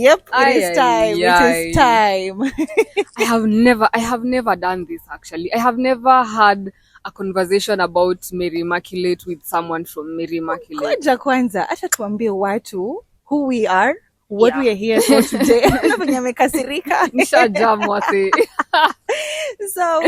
Yep, it is time. It is time. I have never done this actually. I have never had a conversation about Mary Immaculate with someone from Mary Immaculate. Koja kwanza, acha tuambie watu who we are, what we are here for today. So,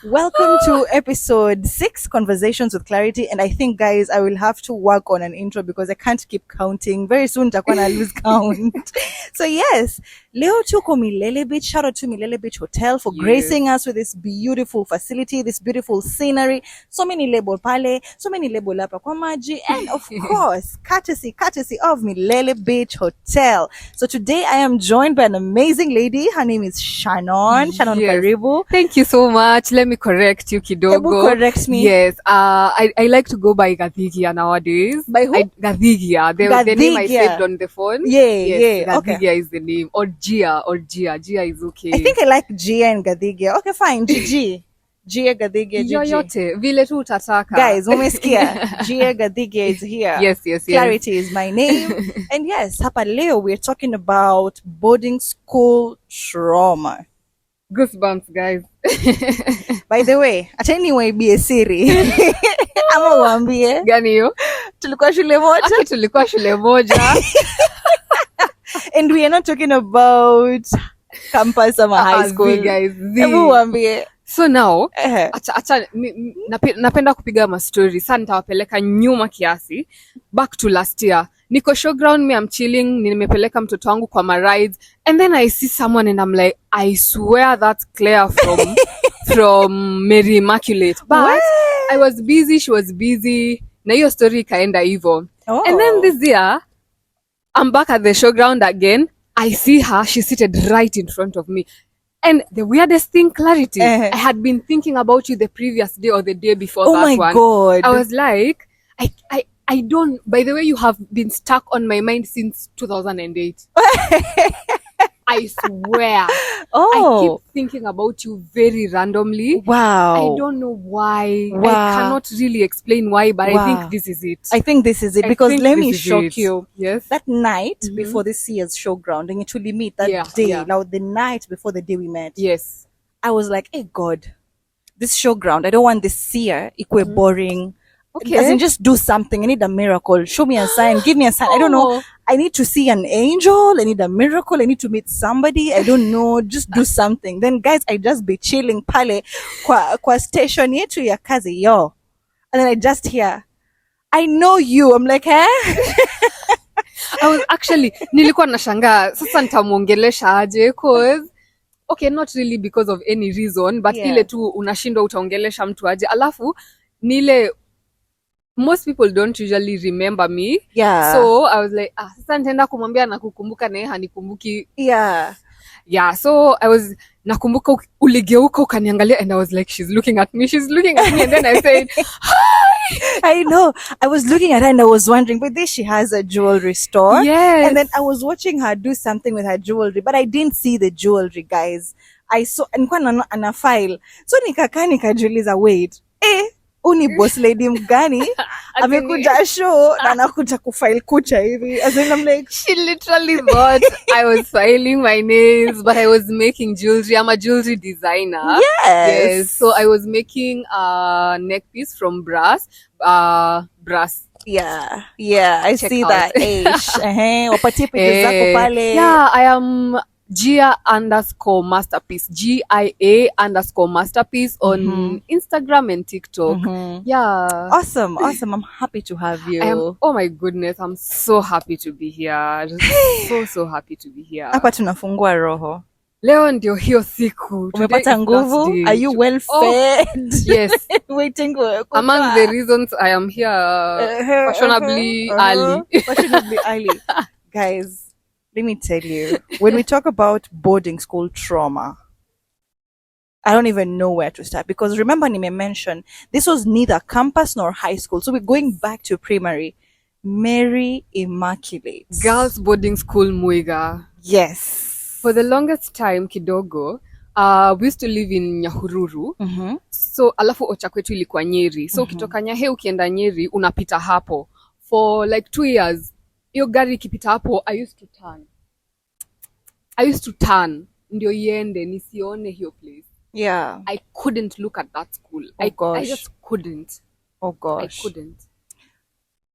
welcome to episode 6, Conversations with Clarity. And I think, guys, I will have to work on an intro because I can't keep counting. Very soon, I lose count. So, yes, leo tuko Milele Beach. Shout out to Milele Beach Hotel for gracing us with this beautiful facility, this beautiful scenery. So many label pale, so many label hapa kwa maji, and of course, courtesy of Milele Beach Hotel. So today I am joined by an amazing lady. Her name is Shannon. Shannon Karibu. Thank you so much. Let me correct you, Kidogo. Ebu correct me. Yes. I like to go by Gadhigia nowadays. By who? Gadhigia. The name I saved on the phone. Yeah. Gadhigia is the name. Or Gia. Gia is okay. I think I like Gia and Gadhigia. Okay, fine. Gia Gadhigia. Yoyote. Vile tu utataka. Guys, umesikia? Gia Gadhigia is here. Yes. Clarity is my name. And yes, hapa leo we're talking about boarding school trauma. Goosebumps, guys. By the way, ataniwe be a siri. Ama uambie. Gani hiyo? Tulikuwa shule moja. Aki tulikuwa shule moja. And we are not talking about campus or high school. Guys. Hebu uambie. So now, acha napenda kupiga ma story. Sasa nitawapeleka nyuma kiasi. Back to last year. Niko showground, me I'm chilling, nimepeleka mtoto wangu kwa ma rides, and then I see someone and I'm like, I swear that's Claire from Mary Immaculate. But what? I was busy, she was busy. Na hiyo story ikaenda hivyo. Oh. And then this year, I'm back at the showground again. I see her, she's seated right in front of me. And the weirdest thing, Clarity, I had been thinking about you the previous day or the day before that one. Oh my God. I was like, I don't, by the way, you have been stuck on my mind since 2008. I swear. I keep thinking about you very randomly. Wow. I don't know why. Wow. I cannot really explain why, but I think this is it. I think this is it because let me shock you. Yes. That night before this year's showground, and you truly meet that day. Yeah. Now, the night before the day we met. Yes. I was like, hey, God, this showground, I don't want this year equal boring. Okay. Doesn't just do something. I need a miracle. Show me a sign. Give me a sign. I don't know. I need to see an angel. I need a miracle. I need to meet somebody. I don't know. Just do something. Then, guys, I just be chilling pale kwa station yetu ya kazi yo. And then I just hear, I know you. I'm like, eh? I was actually, nilikuwa nashangaa. Sasa nitamuongelesha aje? Cause, okay, not really because of any reason, but ile tu unashindwa utaongelesha mtu aje. Alafu, nile, most people don't usually remember me. Yeah. So I was like, sasa nitaenda kumwambia na kukumbuka na yeye hanikumbuki. Yeah. So I was nakumbuka uligeuka ukaniangalia and I was like, she's looking at me. And then I said, hi. I know. I was looking at her and I was wondering, but this she has a jewelry store. Yes. And then I was watching her do something with her jewelry, but I didn't see the jewelry, guys. I saw, nilikuwa na file. So nikakaa nikajiuliza, wait, uni boss lady mgani amekuja show na anakuja kufile kucha hivi. As in, I'm like, she literally thought I was filing my nails, but I was making jewelry. I'm a jewelry designer. Yes. So I was making a neck piece from brass. Yeah, I check see out. that. Wapatie pages zako pale. Yeah, I am Gia_masterpiece. GIA_masterpiece on Instagram and TikTok. Yeah. Awesome. I'm happy to have you. Oh my goodness, I'm so happy to be here. So happy to be here. Hapa tunafungua roho. Leo ndio hiyo siku. Umepata nguvu? Are you well fed? Yes. Waiting among the reasons I am here fashionably early. Fashionably early. Guys, let me tell you, when we talk about boarding school trauma, I don't even know where to start because remember Nime mentioned this was neither campus nor high school. So we're going back to primary. Mary Immaculate. Girls boarding school Muiga. Yes. For the longest time kidogo, we used to live in Nyahururu. So alafu ocha kwetu ilikuwa Nyeri. So ukitoka Nyahe ukienda Nyeri unapita hapo. For like 2 years. Iyo gari ikipita hapo, I used to turn. I used to turn ndio iende nisione hiyo place. Yeah. I couldn't look at that school. Oh, gosh. I just couldn't. Oh gosh. I couldn't.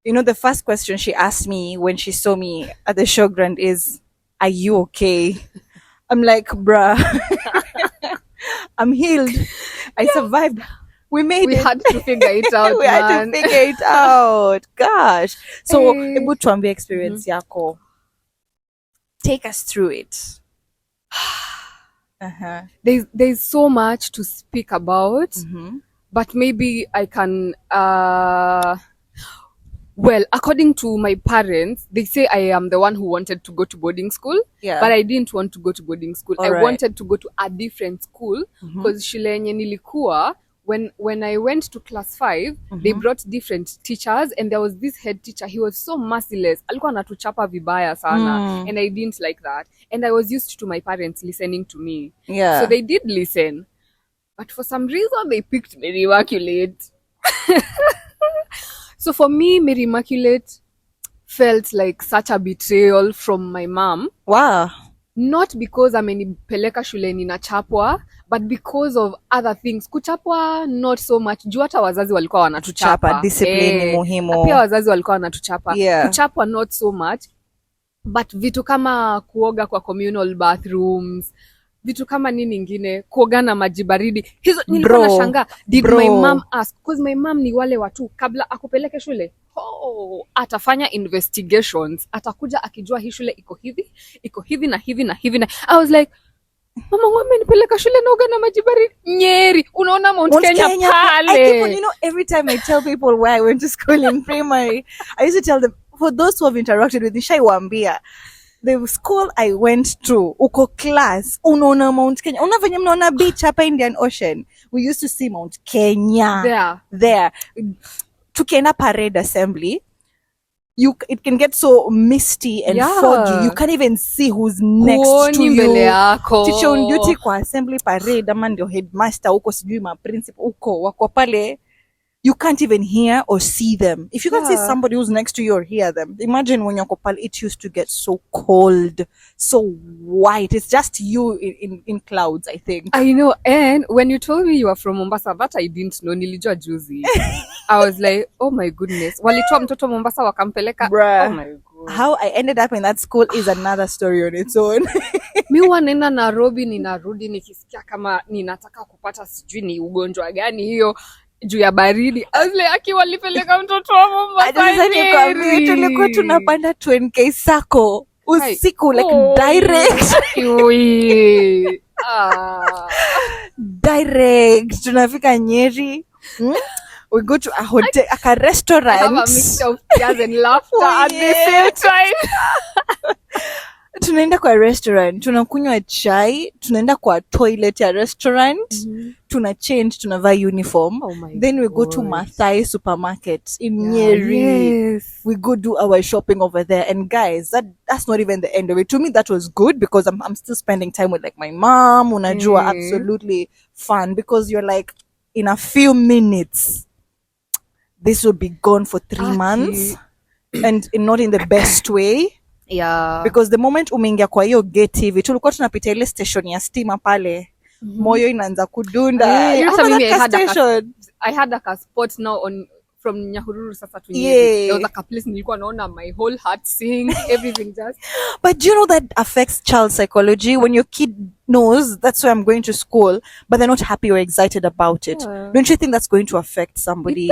You know, the first question she asked me when she saw me at the showground is, "Are you okay?" I'm like, bruh, I'm healed. I survived. We made We it. had to figure it out. We had to figure it out. Gosh. So, hebu tuambie experience yako. Take us through it. There's so much to speak about, but maybe I can. Well, according to my parents, they say I am the one who wanted to go to boarding school, but I didn't want to go to boarding school. I wanted to go to a different school because shule yenye nilikuwa, when I went to class 5, they brought different teachers, and there was this head teacher. He was so merciless. Alikuwa anatuchapa vibaya sana, and I didn't like that. And I was used to my parents listening to me. Yeah. So they did listen. But for some reason, they picked Mary Immaculate. So for me, Mary Immaculate felt like such a betrayal from my mom. Wow. Not because amenipeleka shule ninachapwa, but because of other things. Kuchapwa not so much. Juu hata wazazi walikuwa wanatuchapa. Discipline ni muhimu. Pia wazazi walikuwa wanatuchapa. Yeah. Kuchapwa not so much. But vitu kama kuoga kwa communal bathrooms, vitu kama nini ingine, kuoga na maji baridi. Hizo nilikuwa nashangaa. Did my mom ask? Because my mom ni wale watu kabla akupeleke shule. Atafanya investigations. Atakuja akijua hii shule iko hivi na hivi na hivi na. I was like, mama wangu nipeleka shule naoga na maji baridi. Nyeri, unaona Mount Kenya pale. You know, every time I tell people where I went to school in primary, I used to tell them, for those who have interacted with Nishai Wambia, the school I went to, uko class, unaona Mount Kenya. Una venye mnaona beach hapa Indian Ocean. We used to see Mount Kenya. There. Tukienda parade assembly, it can get so misty and foggy. You can't even see who's next to you. Teacher on duty kwa assembly parade, ama ndio headmaster uko sijui ma principal uko wako pale. You can't even hear or see them. If you can see somebody who's next to you or hear them, imagine when you're Kopal, it used to get so cold, so white. It's just you in clouds, I think. I know. And when you told me you were from Mombasa, that I didn't know. Nilijua juzi. I was like, oh my goodness. Walitoa mtoto Mombasa wakampeleka. Bruh. Oh my God. How I ended up in that school is another story on its own. Mi huwa nenda Nairobi, ninarudi nikisikia kama ninataka kupata sijui ni ugonjwa gani hiyo. Juu ya baridi. Azle aki walipeleka mtoto wa Mombasa. Tulikuwa tunapanda 20K sako usiku, like direct. Direct. Tunafika Nyeri. We go to a hotel, a restaurant. I have a mixture of tears and laughter at the same time. Tunaenda kwa restaurant, tunakunywa chai, tunaenda kwa toilet ya restaurant, tuna change, tunavaa uniform. Then we go to Mathai supermarket in Nyeri. Yes. We go do our shopping over there. And guys, that's not even the end of it. To me, that was good because I'm still spending time with like my mom. Unajua, absolutely fun because you're like, in a few minutes, this will be gone for 3 months, and not in the best way. Yeah. Because the moment umeingia kwa hiyo gate hivi, tulikuwa tunapita ile station ya stima pale, moyo inaanza kudunda. I had a spot now from Nyahururu sasa to Nyeri. There was like a place nilikuwa naona my whole heart sing, everything just. But do you know that affects child psychology when your kid knows that's where I'm going to school, but they're not happy or excited about it? Don't you think that's going to affect somebody?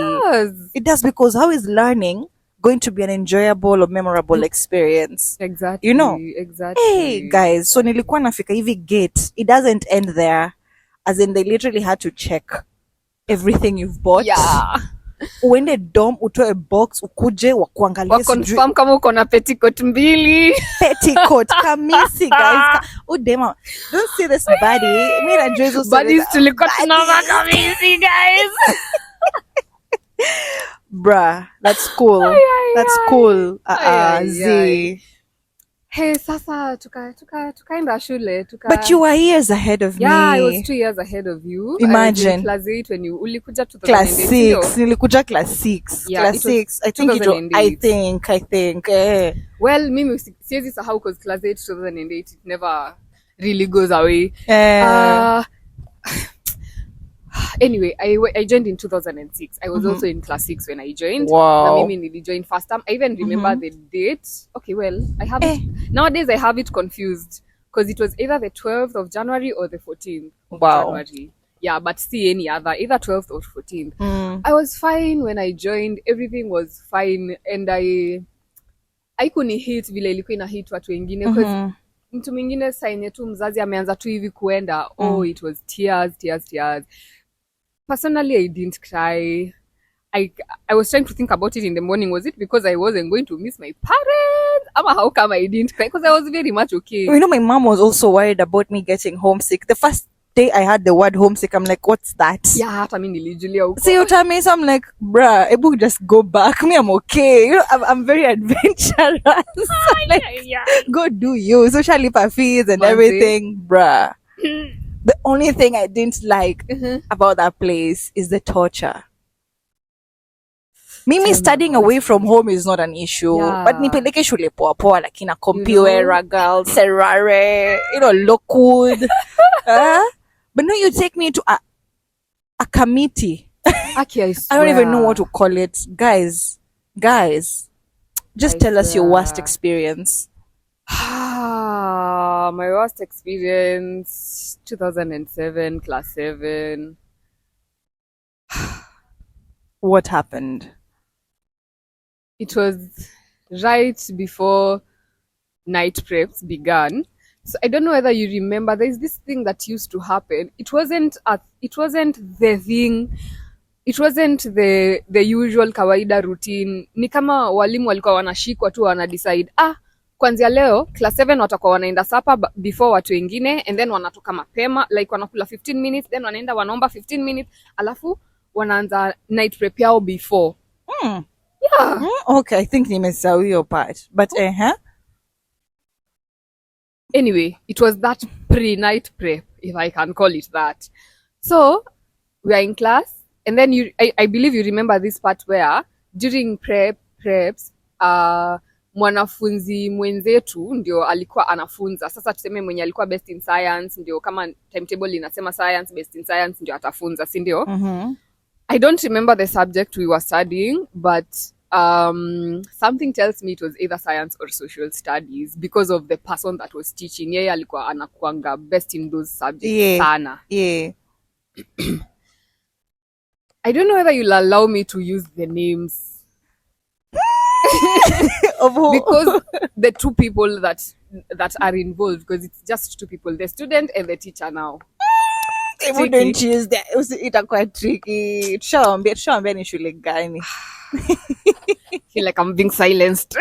It does, because how is learning going to be an enjoyable or memorable experience? Exactly. You know? Exactly. Hey guys, so nilikuwa nafika hivi gate. It doesn't end there. As in, they literally had to check everything you've bought. Yeah. Uende dom, utoe box, ukuje, wakuangalia. Confirm kama uko na petticoat 2. Petticoat, kamisi guys. Udema, don't say this body. Mimi najua hizo bodies tulikuwa tunavaa kamisi guys. Bruh, that's cool. That's cool. Z. Hey, sasa tukaenda shule But you were years ahead of yeah, me. I was 2 years ahead of you. Imagine. I was in class 8 when you ulikuja Class 2008. 6. Nilikuja class 6. Yeah, Class it was 6. I think it was, 2008. I think. Eh. Well, mimi siwezi sahau because class 8 2008 it never really goes away. Eh. Anyway, I joined in 2006. I was also in class 6 when I joined. Wow. Na mimi nilijoin first time. I even remember the date. Okay, well, I have it. Nowadays I have it confused because it was either the 12th of January or the 14th of January. Yeah, but see any other, either 12th or 14th. I was fine when I joined. Everything was fine and I kuni hit vile ilikuwa ina hit watu wengine because mtu mwingine saa yenye tu mzazi ameanza tu hivi kuenda. Oh, it was tears. Personally, I didn't cry. I was trying to think about it in the morning. Was it because I wasn't going to miss my parents? Ama how come I didn't cry? Because I was very much okay. You know, my mom was also worried about me getting homesick. The first day I had the word homesick, I'm like, what's that? Yeah, hata mimi nilijulia huko. So you tell me, so I'm like, bruh, Ebu just go back. Me, I'm okay. You know, I'm very adventurous. Like, yeah. go do you. Social lipa fees and everything, bruh. The only thing I didn't like about that place is the torture. Mimi studying away from home is not an issue. Yeah. But nipeleke shule poa poa like in a Compuera, girl, Serrare, you know, Lockwood. But no, you take me to a committee. Okay, I don't even know what to call it. Guys, just tell us your worst experience. My worst experience, 2007, class 7. What happened? It was right before night preps began. So I don't know whether you remember, there's this thing that used to happen. It wasn't the thing. It wasn't the usual kawaida routine. Ni kama walimu walikuwa wanashikwa tu wana decide, kwanzia leo class 7 watakuwa wanaenda sapa before watu wengine and then wanatoka mapema like wanakula 15 minutes then wanaenda wanaomba 15 minutes alafu wanaanza night prep yao before. Yeah. Okay, I think nimesahau hiyo part. But Anyway, it was that pre-night prep, if I can call it that. So, we are in class and then I believe you remember this part where during preps, mwanafunzi mwenzetu ndio alikuwa anafunza. Sasa tuseme mwenye alikuwa best in science ndio kama timetable inasema science, best in science ndio atafunza, si ndio? I don't remember the subject we were studying, but something tells me it was either science or social studies because of the person that was teaching. Yeye alikuwa anakuanga best in those subjects sana. Yeah. I don't know whether you'll allow me to use the names. Because the two people that are involved, because it's just two people, the student and the teacher now. They wouldn't choose that. Itakuwa tricky. Tushaambia ni shule gani. Feel like I'm being silenced.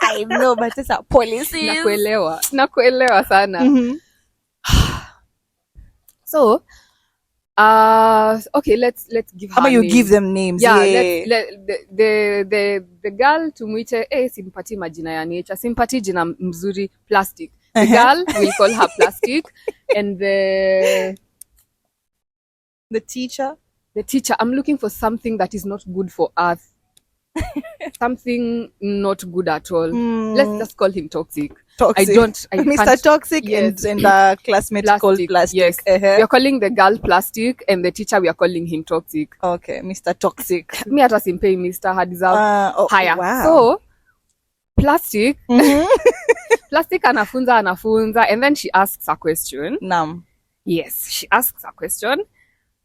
I know, but it's a policy. Nakuelewa sana. So, okay, let's give her you names. give them names. Yeah. The girl tumuite, simpati majina ya nature, simpati jina mzuri, Plastic. The girl, we'll call her Plastic. And the teacher, I'm looking for something that is not good for us. Something not good at all. Let's just call him Toxic. Mr. Toxic. Yes. and the classmate called Plastic. Yes. We are calling the girl Plastic and the teacher we are calling him Toxic. Okay, Mr. Toxic. Me hata simpei Mr. Hadiza higher. Wow. So Plastic Plastic anafunza and then she asks a question. Nam. Yes, she asks a question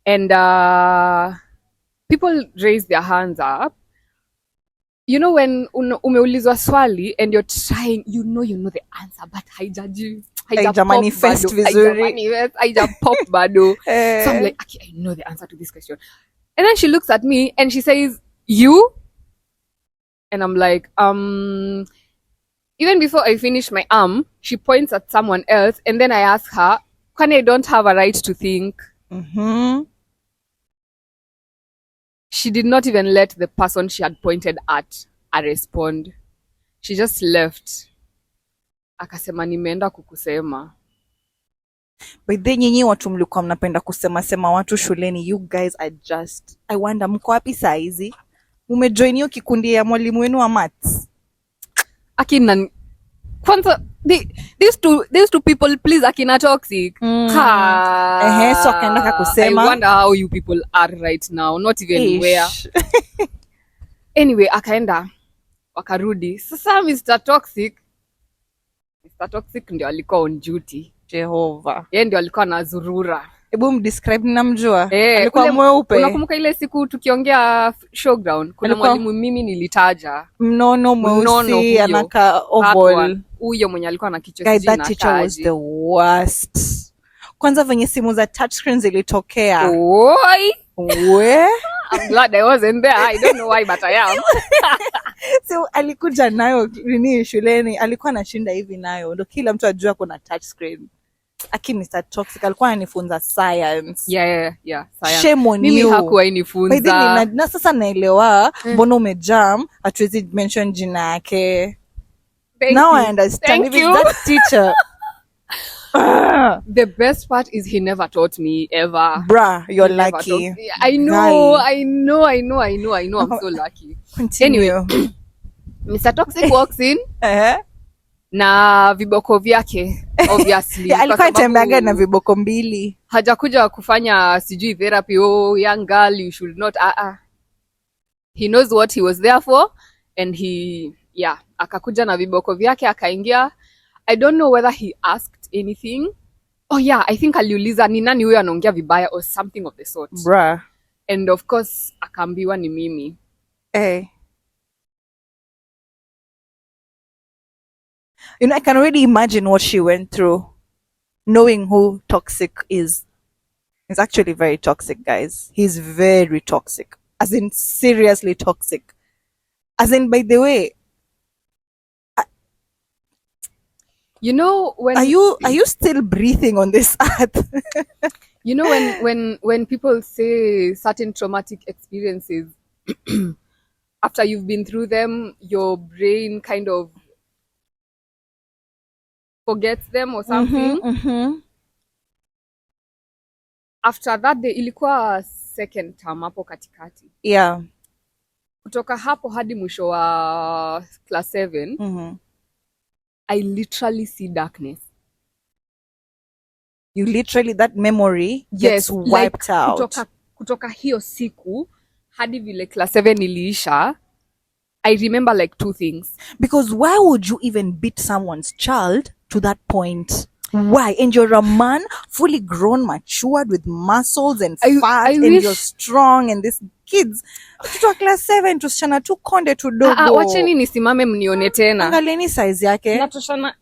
and people raise their hands up. You know when umeulizwa swali and you're trying, you know the answer but haija manifest vizuri, haija pop bado. So I'm like, okay, I know the answer to this question. And then she looks at me and she says, "You?" And I'm like, even before I finish my she points at someone else and then I ask her, "Kwani I don't have a right to think?" She did not even let the person she had pointed at respond. She just left. akasema nimeenda kukusema. But then nyinyi watu mlikuwa mnapenda kusema sema watu shuleni, you guys are just, I wonder mko wapi saa hizi? Umejoin hiyo kikundi ya mwalimu wenu wa maths? Akina kwanza these two people please, akina toxic. So akaenda kakusema. I wonder how you people are right now, not even where. Anyway, akaenda wakarudi. Sasa Mr. Toxic ndio alikuwa on duty. Jehova. Yeye ndio alikuwa anazurura. Hebu mdescribe, ninamjua. Alikuwa mweupe. Unakumbuka ile siku tukiongea showground, kuna mwalimu mimi nilitaja. Mnono mweusi anaka oval. Huyo mwenye alikuwa na kichwa jina. That teacher was the worst. Kwanza venye simu za touchscreen zilitokea. Oi. I'm glad I wasn't there. I don't know why, but I am. So alikuja nayo nini shuleni, alikuwa anashinda hivi nayo. Ndio kila mtu ajua kuna touchscreen. Aki Mr. Toxic alikuwa ananifunza science. Yeah, science. Shame on mimi you. hakuwa inifunza. Na sasa naelewa mbona umejam, hatuwezi mention jina yake. Now I understand. Thank if you. It's that teacher. The best part is he never taught me ever. Bruh, you're lucky. I know. I'm so lucky. Continue. Anyway, Mr. Toxic walks in. Na viboko vyake obviously. Alikuwa atembeaga na viboko mbili. Hajakuja kufanya sijui therapy, young girl you should not. He knows what he was there for, and akakuja na viboko vyake akaingia. I don't know whether he asked anything. Oh yeah, I think aliuliza ni nani huyo anaongea vibaya or something of the sort. Bruh. And of course akaambiwa ni mimi. You know, I can already imagine what she went through, knowing who Toxic is. He's actually very toxic, guys. He's very toxic. As in, seriously toxic. As in, by the way, you know, when are you still breathing on this earth? You know, when people say certain traumatic experiences, after you've been through them, your brain kind of forgets them or something. After that day, ilikuwa second term hapo katikati. Yeah. Kutoka hapo hadi mwisho wa class 7, I literally see darkness. You literally, that memory gets wiped out. Kutoka hiyo siku hadi vile class 7 iliisha, I remember like two things. Because why would you even beat someone's child to that point? Why? And you're a man, fully grown, matured, with muscles and fat, and you're strong, and these kids, to class 7, tusichana tu konde tudogo. Wacheni nisimame mnione tena. Angalieni size yake.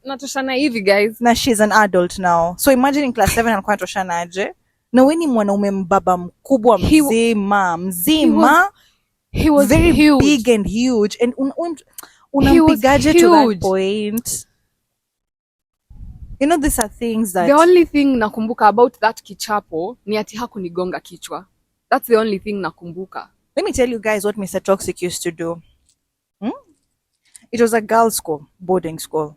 Natoshana hivi, guys. Na she's an adult now. So imagine in class 7 alikuwa anatoshana aje. Na wewe ni mwanaume mbaba mkubwa mzima. He was very huge. Big and huge. And unampigaje to that point? You know, these are things that... The only thing nakumbuka about that kichapo ni ati hakunigonga kichwa. That's the only thing nakumbuka. Let me tell you guys what Mr. Toxic used to do. It was a girls' school, boarding school.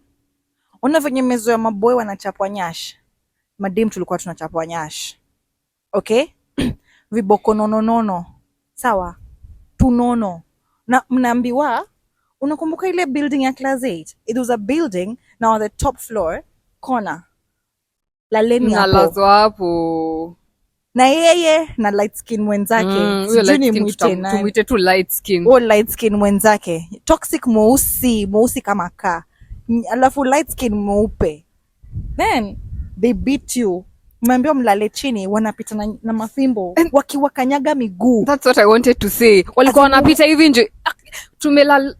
Ona venye mezo ya maboy wanachapwa nyash. Madem tulikuwa tunachapwa nyash. Okay? Viboko nono. Sawa? Tunono. Na mnaambiwa, unakumbuka ile building ya class 8? It was a building, now on the top floor, corner. Laleni hapo. Nalazwa hapo. Na yeye na light skin mwenzake. Sijui tumuite tu light skin. Light skin mwenzake. Toxic mweusi kama kaa. Alafu light skin mweupe. Then they beat you. Mmeambiwa mlale chini, wanapita na mafimbo wakiwakanyaga miguu. That's what I wanted to say. Walikuwa wanapita hivi nje.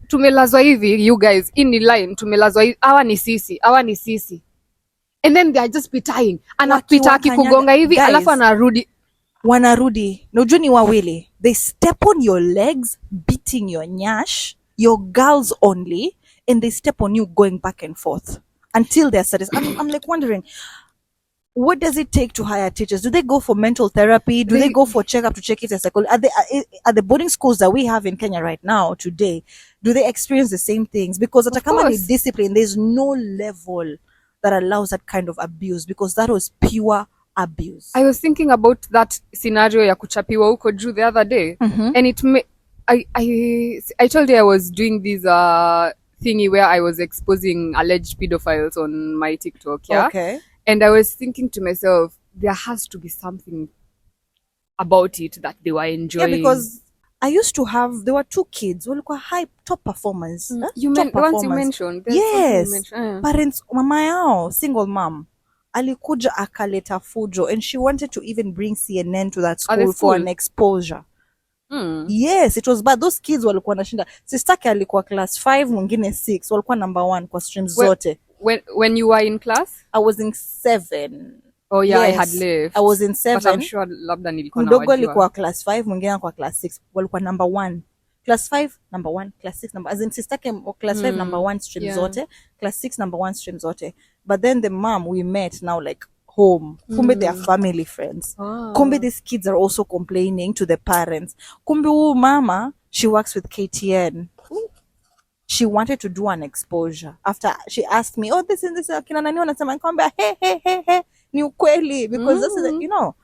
Tumelazwa hivi, you guys, in line tumelazwa hivi. Hawa ni sisi. And then they are just pitying. Anapita akikugonga hivi, alafu wanarudi. Na ujue ni wawili. They step on your legs, beating your nyash, your girls only, and they step on you going back and forth until they're satisfied. I'm like wondering, what does it take to hire teachers? Do they go for mental therapy? Do they go for checkup to check if they're psychology? Are the boarding schools that we have in Kenya right now today, do they experience the same things? Because at a discipline, there's no level that allows that kind of abuse, because that was pure abuse. I was thinking about that scenario ya kuchapiwa huko juu the other day, and I told you I was doing this thingy where I was exposing alleged pedophiles on my TikTok, yeah? Okay. And I was thinking to myself, there has to be something about it that they were enjoying. Yeah, because I used to have, there were 2 kids who were top performers. The ones you mentioned. Yes. Parents, mama yao, single mom, alikuja akaleta fujo, and she wanted to even bring CNN to that school for an exposure. Yes, it was bad. Those kids walikuwa nashinda. Sistake alikuwa class 5, mwingine 6. Walikuwa number 1 kwa streams zote. When you were in class? I was in 7. Oh yeah, yes. I had left. I was in 7. But I'm sure labda nilikuwa mdogo alikuwa class 5, mwingine kwa class 6. Walikuwa number 1. Class 5 number 1, class 6 number, as in sistake class 5 number 1 stream zote, class 6 number 1 stream zote. But then the mom we met now like home. Kumbe they are family friends. Kumbe these kids are also complaining to the parents. Kumbe mama, she works with KTN. She wanted to do an exposure. After she asked me, oh, this is kina nani wanasema, nikamwambia hey, ni ukweli, because this is, you know.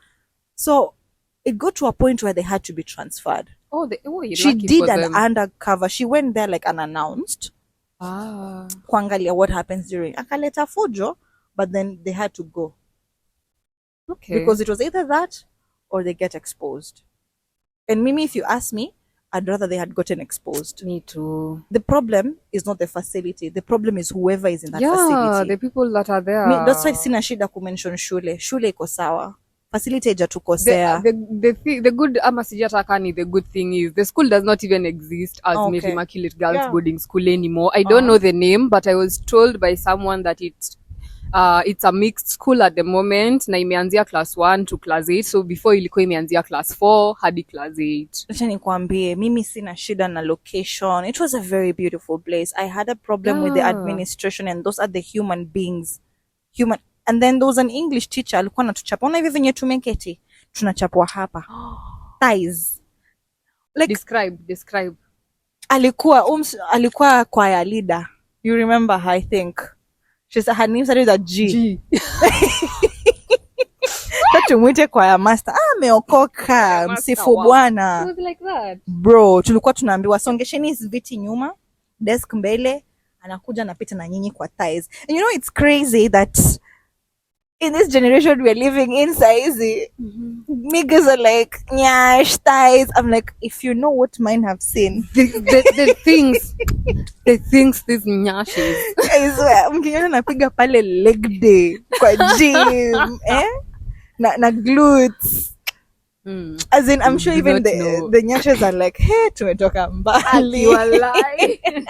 So it got to a point where they had to be transferred. She did an undercover. She went there like unannounced. Kuangalia what happens during. Akaleta fujo, but then they had to go. Okay. Because it was either that or they get exposed. And Mimi, if you ask me, I'd rather they had gotten exposed. Me too. The problem is not the facility. The problem is whoever is in that facility. The people that are there. That's why sina shida kumention shule. Shule iko sawa. Facility hajatukosea. The good, ama sijatakani, the good thing is the school does not even exist as maybe Immaculate Girls Boarding School anymore. I don't know the name, but I was told by someone that it's a mixed school at the moment, na imeanzia class 1 to class 8. So before ilikuwa imeanzia class 4 hadi class 8. Acha nikwambie, mimi sina shida na location. It was a very beautiful place. I had a problem with the administration, and those are the human beings. And then there was an English teacher alikuwa anatuchapa. Ona hivi venye tumeketi, tunachapwa hapa. Thighs. Like describe. Alikuwa choir leader. You remember her, I think. She said her name started with a G. Tumwite choir master. Ameokoka, msifu Bwana. It was like that. Bro, tulikuwa tunaambiwa songesheni viti nyuma, desk mbele, anakuja anapita na nyinyi kwa thighs. And you know it's crazy that in this generation we're living in size. Niggas are like, nyash, thighs. I'm like, if you know what mine have seen. The things these nyashes. I swear, mkiona napiga pale leg day kwa gym, na glutes. As in, I'm sure even the nyashes are like, hey, tumetoka mbali. You are lying.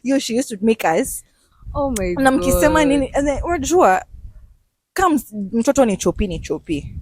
Yo, she used to make us. Oh my God. Na mkisema nini, unajua kama mtoto ni chopi.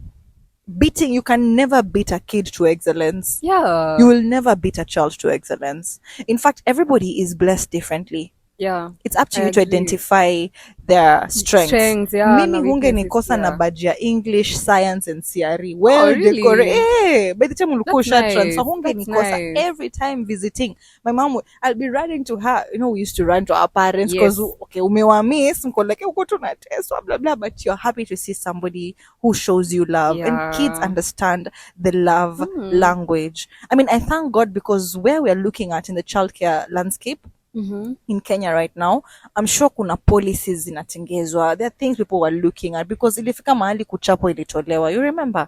Beating, you can never beat a kid to excellence. Yeah. You will never beat a child to excellence. In fact, everybody is blessed differently. Yeah. It's up to you to identify their strengths. Yeah. Mimi hunge nikosa na badge ya English, Science and CRE. Really? By the time ulikuwa transfer, hunge nikosa every time visiting. My mom, I'll be running to her. You know, we used to run to our parents because umewa miss, mko like uko tunateswa blah blah, but you're happy to see somebody who shows you love. And kids understand the love language. I mean, I thank God, because where we are looking at in the childcare landscape, in Kenya right now, I'm sure kuna policies zinatengezwa. There are things people were looking at, because ilifika mahali kuchapo ilitolewa. You remember?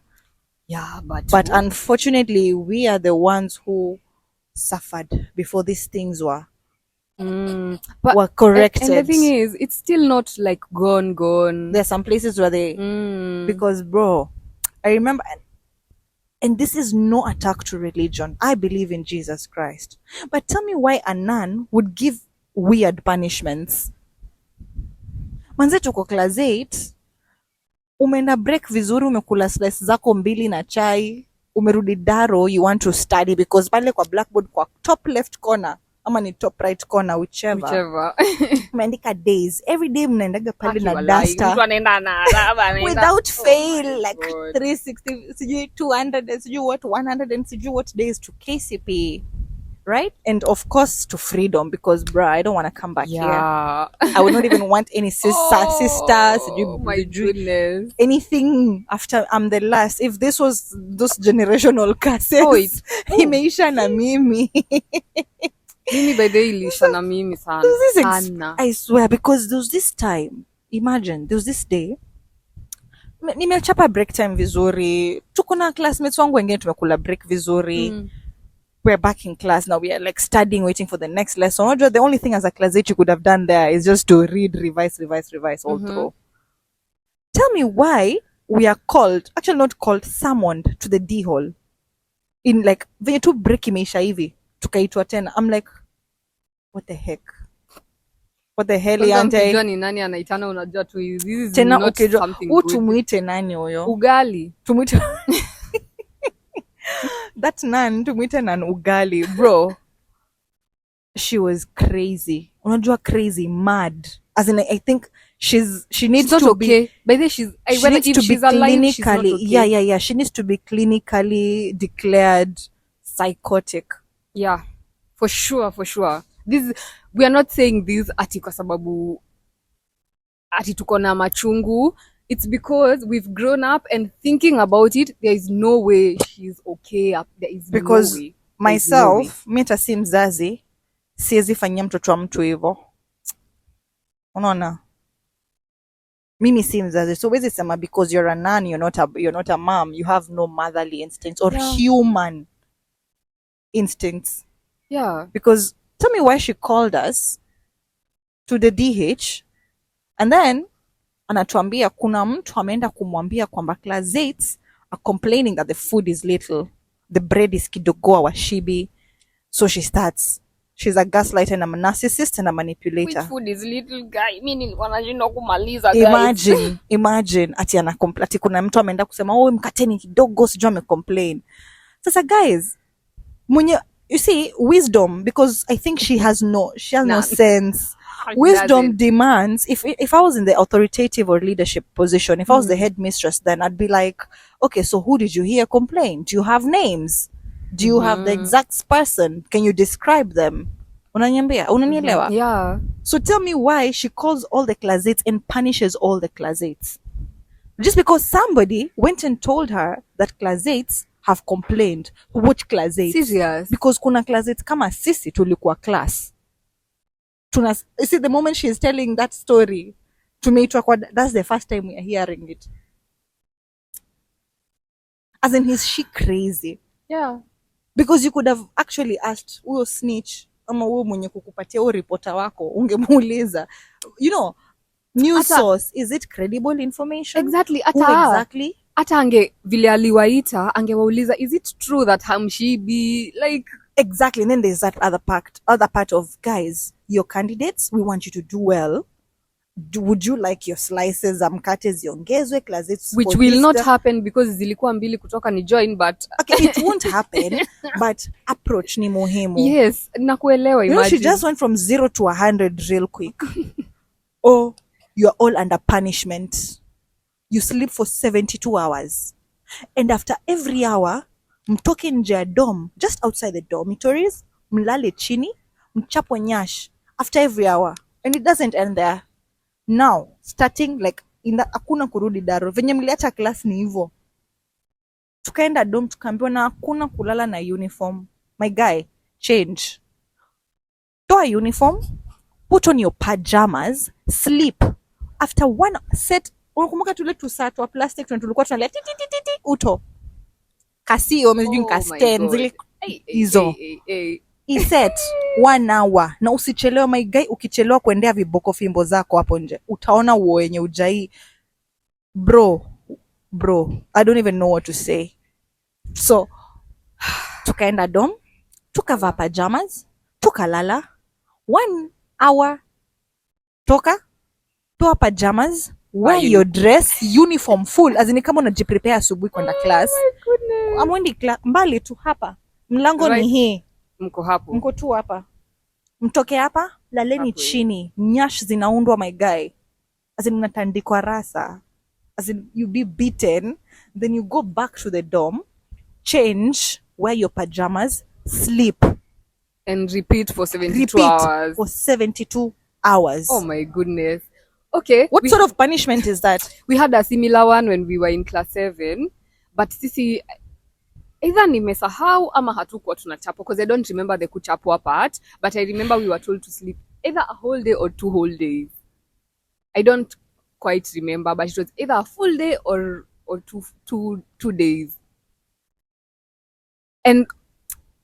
Yeah, but unfortunately, we are the ones who suffered before these things were corrected. And the thing is, it's still not like gone. There are some places where they, because bro, I remember, and this is no attack to religion. I believe in Jesus Christ. But tell me why a nun would give weird punishments. Manze tuko class 8, umeenda break vizuri, umekula slice zako 2 na chai, umerudi daro, you want to study, because pale kwa blackboard kwa top left corner ama ni top right corner, whichever. Umeandika days. Every day mnaendaga pale na duster. Mtu anaenda na without fail, like 360, sijui 200, sijui what, 100 and sijui what days to KCP. Right? And of course to freedom, because bruh, I don't want to come back here. I would not even want any sisters. Oh my goodness. Anything after I'm the last. If this was those generational curses, imeisha na mimi. Mimi by the ilisha na mimi sana. I swear, because there was this time, imagine, there was this day, nimechapa break time vizuri. Tuko na classmates wangu wengine tumekula break vizuri. We're back in class now. We are like studying, waiting for the next lesson. The only thing as a class that you could have done there is just to read, revise all through. Tell me why we are called, actually not called, summoned to the D hall. In like, venye tu break imeisha hivi, tukaitwa tena. I'm like, what the heck? What the hell, yante? Unajua ni nani anaitana, unajua tu hizi tena, not okay, something good. Tumuite nani huyo? Ugali. Tumuite that nan, tumuite nan ugali, bro. She was crazy. Unajua crazy, mad. As in, I think she needs to be. By the she's clinically, she's not okay. Yeah. She needs to be clinically declared psychotic. Yeah, for sure. We are not saying this ati kwa sababu ati tuko na machungu. It's because we've grown up and thinking about it. There is no way she's okay. There is because no way. Myself, mi hata si mzazi, siwezi fanyia mtoto wa mtu hivyo. Unaona? Mimi si mzazi, so wezi sema because you're a nan, you're not a mom, you have no motherly instincts or human instincts. Yeah. Because tell me why she called us to the DH and then anatuambia kuna mtu ameenda kumwambia kwamba classmates are complaining that the food is little, the bread is kidogo washibi. So she starts. She's a gaslighter and a narcissist and a manipulator. Which food is little guy? Mimi nilikuwa najua kumaliza guys. Imagine ati ati kuna mtu ameenda kusema mkateni kidogo, sijui amecomplain. Sasa guys, you see, wisdom, because I think she has no sense. Wisdom demands, if I was in the authoritative or leadership position, if I was the headmistress, then I'd be like, okay, so who did you hear complain? Do you have names? Do you have the exact person? Can you describe them? Unanielewa? Yeah. So tell me why she calls all the classmates and punishes all the classmates. Just because somebody went and told her that classmates have complained. Which classmates? Serious? Because kuna classmates kama sisi tulikuwa class. You see, the moment she is telling that story, that's the first time we are hearing it. As in, is she crazy? Yeah. Because you could have actually asked huyo snitch ama huyo mwenye kukupatia huyo reporter wako, ungemuuliza, news source, is it credible information? Exactly. Exactly. Ata vile aliwaita angewauliza, is it true that Hamshibi, like, exactly. And then there's that other part of, guys, your candidates, we want you to do well. Would you like your slices mkate ziongezwe classmates, which will not happen because zilikuwa mbili kutoka ni join, but okay, it won't happen. But approach ni muhimu. Yes, nakuelewa. Imagine she just went from 0 to 100 real quick. Oh, you're all under punishment. You sleep for 72 hours, and after every hour mtoke nje ya dorm, just outside the dormitories, mlale chini, mchapwe nyash after every hour. And it doesn't end there. Now, starting like hakuna kurudi daro. Venye mliacha class ni hivyo. Tukaenda dorm tukaambiwa na hakuna kulala na uniform. My guy, change. Toa uniform, put on your pajamas, sleep. After one set, unakumbuka tule tusatu wa plastic tulikuwa tunalia uto. Kasi umejui stand zile hizo. Iset 1 hour na usichelewa my guy. Ukichelewa kuendea viboko fimbo zako hapo nje utaona uo wenye ujai. Bro, I don't even know what to say. So tukaenda dorm, tukavaa pajamas, tukalala 1 hour, toa pajamas, wear your dress, uniform full, as in kama unajiprepare asubuhi kwenda class. Oh my goodness. Amwendi mbali tu hapa. Mlango ni hii. Mko hapo. Mko tu hapa. Mtoke hapa, laleni Hapo. chini. Nyash zinaundwa my guy. As in mnatandikwa rasa. As in you be beaten, then you go back to the dorm, change, wear your pajamas, sleep, And repeat for 72 repeat hours. for 72 hours. Oh my goodness. Okay. What sort of punishment is that? We had a similar one when we were in class 7, but sisi either nimesahau ama hatukuwa tunachapwa, because I don't remember the kuchapwa part, but I remember we were told to sleep either a whole day or 2 whole days. I don't quite remember, but it was either a full day or two days. And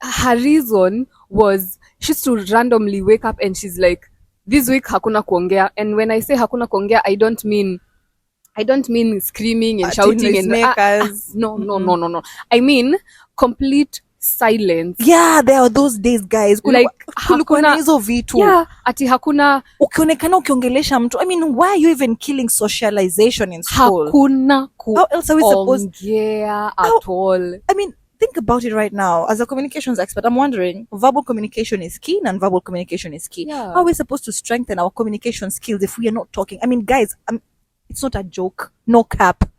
her reason was she used to randomly wake up and she's like, this week hakuna kuongea. And when I say hakuna kuongea, I don't mean screaming and shouting and no. I mean complete silence. Yeah, there are those days, guys. Like kulikuwa na hizo vitu. Yeah, ati hakuna ukionekana ukiongelesha mtu. I mean, why are you even killing socialization in school? Hakuna How else are we supposed kuongea at all? I mean, think about it right now. As a communications expert, I'm wondering, verbal communication is key, non-verbal communication is key. Yeah. How are we supposed to strengthen our communication skills if we are not talking? I mean, guys, it's not a joke. No cap.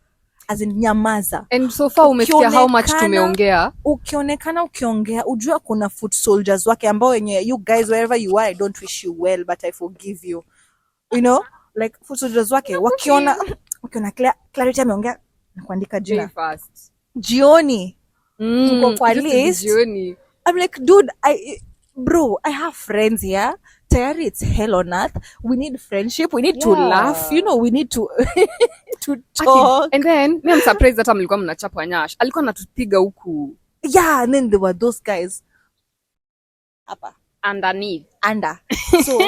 As in nyamaza. And so far umesikia how much tumeongea. Ukionekana ukiongea, ujua kuna foot soldiers wake ambao wenye, you guys wherever you are, I don't wish you well, but I forgive you. You know? Like foot soldiers wake, wakiona Clarity ameongea na kuandika jina. Very fast. Jioni. Kwa list. Jioni. I'm like, dude, bro, I have friends here. Tayari, it's hell on earth. We need friendship. We need to laugh. You know, we need to to talk. And then, me I'm surprised that mlikuwa mnachapwa nyash. Alikuwa anatupiga huku. Yeah, and then there were those guys. Hapa. Underneath. Under. So,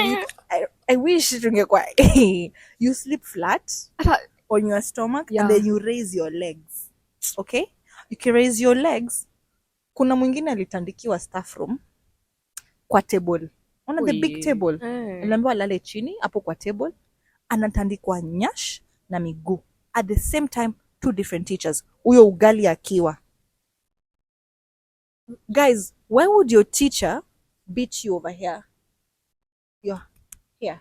I wish tungekuwa you sleep flat on your stomach, and then you raise your legs. Okay? You can raise your legs. Kuna mwingine alitandikiwa staff room kwa table. Ona the big table. Aliambiwa alale chini hapo kwa table. Anatandikwa nyash na miguu. At the same time, 2 different teachers. Huyo ugali akiwa. Guys, why would your teacher beat you over here? You're here.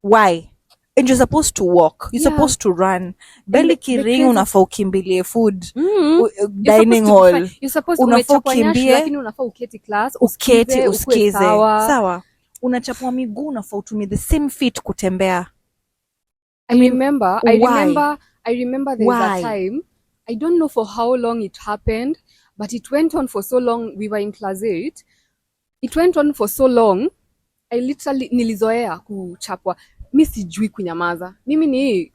Why? And you're supposed to walk. You're supposed to run. Belly kiring unafaa ukimbilie food. Dining hall. You're supposed to umechapwa nyash, lakini unafaa uketi class. Uketi, usikize. Sawa. Unachapwa miguu, unafaa utumie the same feet kutembea. I remember there was a time, I don't know for how long it happened, but it went on for so long. We were in class 8. It went on for so long. I literally nilizoea kuchapwa. Mi sijui kunyamaza. Mimi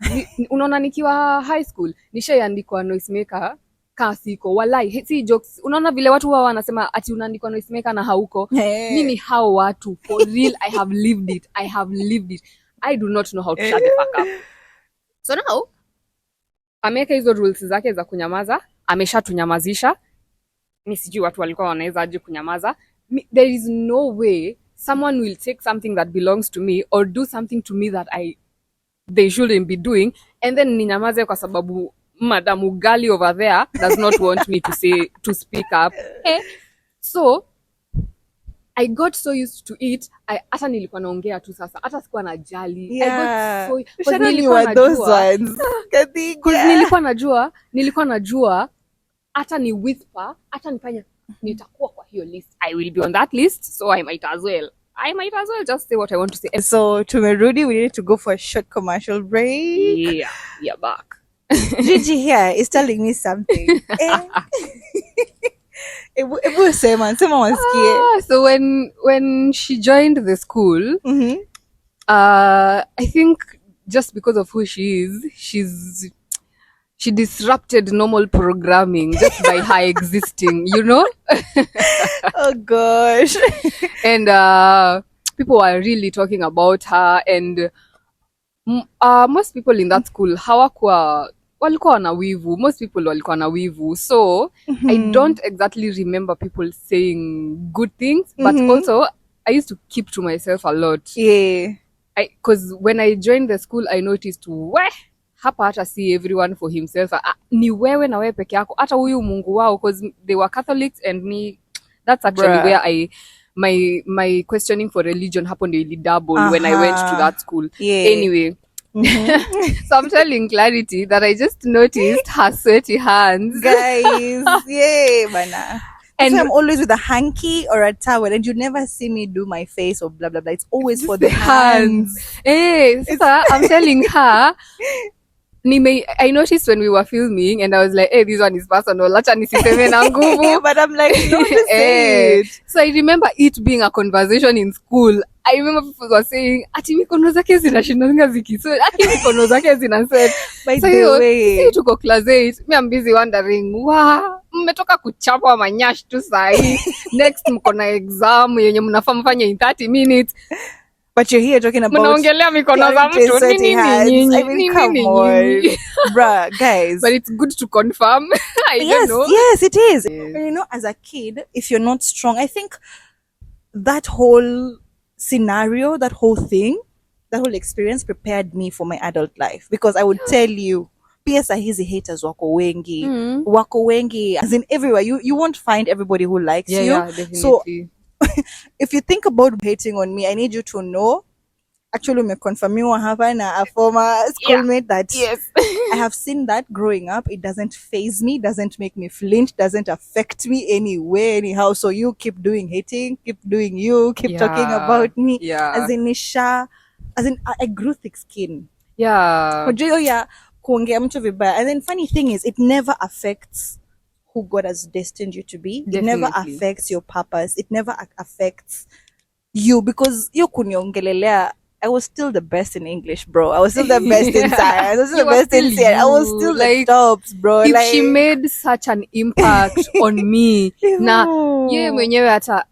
unaona nikiwa high school nishaandikwa noisemaker kasiko. Walai, si jokes. Unaona vile watu wao wanasema ati unaandikwa noisemaker na hauko. Mimi hao watu, for real, I have lived it. I do not know how to shut the fuck up. So now, ameweka hizo rules zake za kunyamaza, ameshatunyamazisha. Mimi sijui watu walikuwa wanaweza aje kunyamaza. There is no way someone will take something that belongs to me or do something to me that they shouldn't be doing, and then ninyamaze kwa sababu Madam Ugali over there does not want me to speak up. So I got so used to it. Hata nilikuwa naongea tu sasa. Hata sikuwa najali. Yeah. Nilikuwa najua hata ni whisper, hata nifanya nitakuwa kwa hiyo list. I will be on that list, so I might as well just say what I want to say. And so tumerudi, we need to go for a short commercial break. Yeah, back. Gigi here is telling me something. So when she joined the school, I think just because of who she is, she disrupted normal programming just by her existing, you know? Oh gosh. And people were really talking about her, and most people in that school walikuwa na wivu. Most people walikuwa na wivu. So I don't exactly remember people saying good things, but also I used to keep to myself a lot. Yeah. Because when I joined the school, I noticed, hapa hata see everyone for himself. Ni wewe na wewe peke yako. Hata huyu Mungu wao, because they were Catholics, and me, that's actually where my questioning for religion happened really double when I went to that school. Yeah. Anyway. So I'm telling Clarity that I just noticed her sweaty hands. Guys, yeah, bana. And And I'm always with a hanky or a towel, and you never see me do my face or blah blah blah. It's always for the hands. Hey, sister, I'm telling her. I noticed when we were filming, and I was like, "Hey, this one is personal. Acha nisiseme na nguvu." But I'm like, no, just say it. So I remember it being a conversation in school. I remember people were saying, "Ati mikono zake zinashindanga zikisweat. Ati mikono zake zinasweat." By So the way, tuko class 8. Me, I'm busy wondering, mmetoka kuchapa manyash tu sahi. Next mko na exam yenye mnafaa mfanye in 30 minutes. but you're here talking about Mnaongelea mikono za mtu. sweaty hands. I mean, come on, bruh, guys. But it's good to confirm. I don't know. Yes, it is. You know, as a kid, if you're not strong, I think that whole scenario, that whole thing, that whole experience prepared me for my adult life, because I would tell you, PS hizi haters wako wengi, as in everywhere. You won't find everybody who likes you. Yeah, definitely. So if you think about hating on me, I need you to know, actually umeconfirmiwa hapa na a former schoolmate that yes. I have seen that growing up. It doesn't faze me, doesn't make me flinch, doesn't affect me anyway, anyhow. So you keep doing hating, keep doing you, keep talking about me. Yeah. As in I grew thick skin. Yeah. Kuongea mtu vibaya. And then funny thing is, it never affects who God has destined you to be. Definitely. It never affects your purpose. It never affects you, because you kuniongelelea. I was still the best in English, bro. I was still the best in science. I was still the best in CN. I was still like, the tops, bro. If she made such an impact on me, na ye mwenyewe hata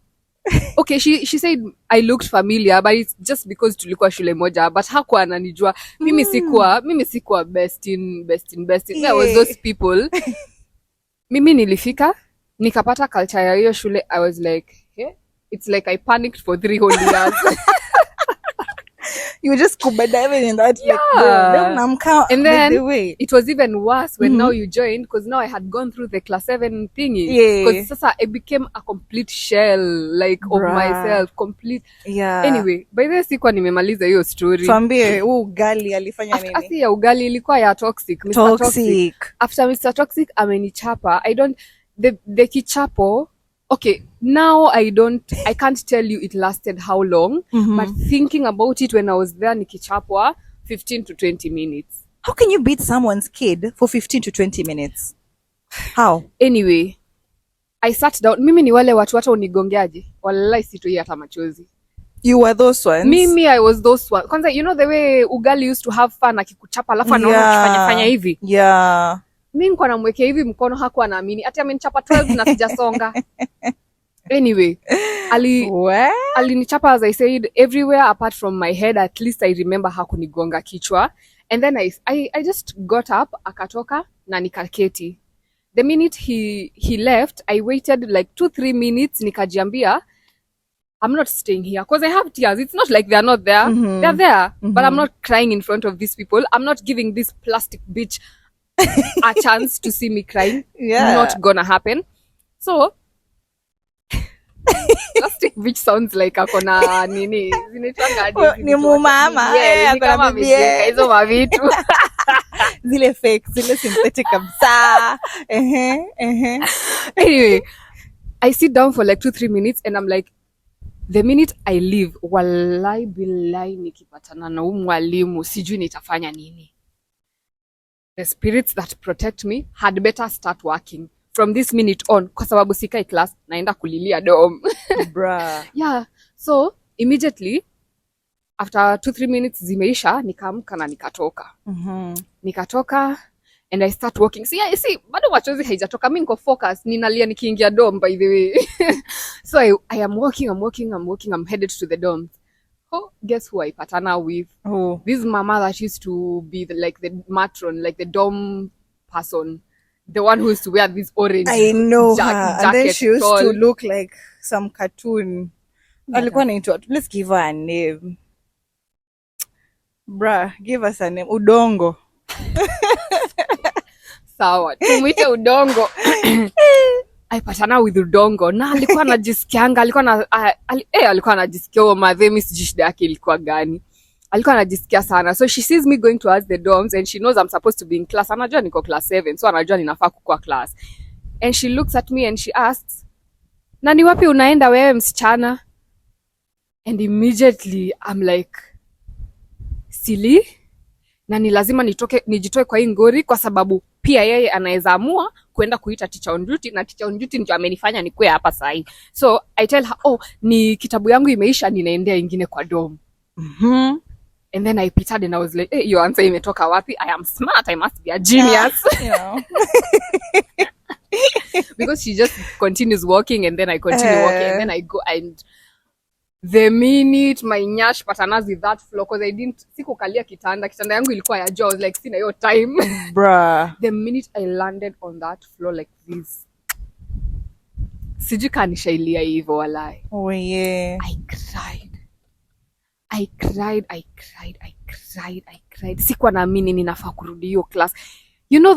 okay, she said I looked familiar, but it's just because tulikuwa shule moja, but hakuwa ananijua. Mimi sikuwa best in. I was those people. Mimi nilifika nikapata culture ya hiyo shule. I was like, hey, it's like I panicked for 3 whole years. You were just scuba diving in that. And then the way. It was even worse when now you joined, because now I had gone through the class 7 thingy. Because sasa I became a complete shell of myself. Complete. Yeah. Anyway, by the way sikuwa nimemaliza hiyo story. Tuambie ugali alifanya nini? Asi ya ugali ilikuwa ya toxic. Mr. Toxic. After Mr. Toxic amenichapa. The kichapo. Okay, now I can't tell you it lasted how long, but thinking about it when I was there, nikichapwa 15 to 20 minutes. How can you beat someone's kid for 15 to 20 minutes? How? Anyway, I sat down. Mimi ni wale watu hata unigongeaje. Wallahi sitoi hata machozi. You were those ones? Mimi, I was those ones. Kwanza, you know the way ugali used to have fun, akikuchapa alafu anaona kufanya hivi. Yeah. Mimi niko namwekea hivi mkono, hakuwa naamini. Ati amenichapa 12 na sijasonga. Anyway, alinichapa, as I said, everywhere apart from my head. At least I remember hakunigonga kichwa. And then I just got up, akatoka na nikaketi. The minute he left, I waited like 2-3 minutes, nikajiambia, I'm not staying here because I have tears. It's not like they're not there. They're there. But I'm not crying in front of these people. I'm not giving this plastic bitch a chance to see me crying. Not gonna happen. So plastic bitch sounds like akona nini zinaitanga ni mumama akona bibi hizo mavitu zile fake, zile synthetic kabisa. Anyway, I sit down for like 2-3 minutes and I'm like, the minute I leave, wallahi billahi nikipatana na mwalimu sijui nitafanya nini. The spirits that protect me had better start working from this minute on, kwa sababu sikai class naenda kulilia dom. Bruh. Yeah. So immediately after 2-3 minutes zimeisha, nikaamka na nikatoka. Nikatoka and I start walking. See, bado machozi haijatoka. Mimi niko focus, ninalia nikiingia dom, by the way. So I am walking, I'm headed to the dom. Oh, guess who I patana with? Oh. This mama that used to be the matron, like the dom person. The one who used to wear this orange jacket. And then she used tall. to look like some cartoon. Alikuwa naitwa. Let's give her a name. Bruh, give us a name. Udongo. Sawa. Tumwite Udongo. aipatana with udongo na alikuwa anajisikianga, alikuwa anajisikia madhemi, sijui shida yake ilikuwa gani, alikuwa anajisikia sana. So she sees me going towards the dorms and she knows I'm supposed to be in class. Anajua niko class 7, so anajua ninafaa kukua class. And she looks at me and she asks, na ni wapi unaenda wewe msichana? And immediately I'm like, silly, na ni lazima nijitoe kwa hii ngori, kwa sababu pia yeye anaweza amua kwenda kuita teacher on duty, na teacher on duty ndio amenifanya nikue hapa sahi. So I tell her, ni kitabu yangu imeisha, ninaendea ingine kwa dorm. And then I pitted and I was like, hey, your answer imetoka wapi? I am smart, I must be a genius. Yeah, because she just continues walking and then I continue walking and then I go, and the minute my nyash patanas with that floor, because I didn't sikukalia kitanda yangu ilikuwa ya jaws, like sina hiyo time. Bruh. The minute I landed on that floor like this, sijui kanishailia hivyo walai. Oh yeah. I cried. Sikuwa naamini ninafaa kurudi hiyo class. You know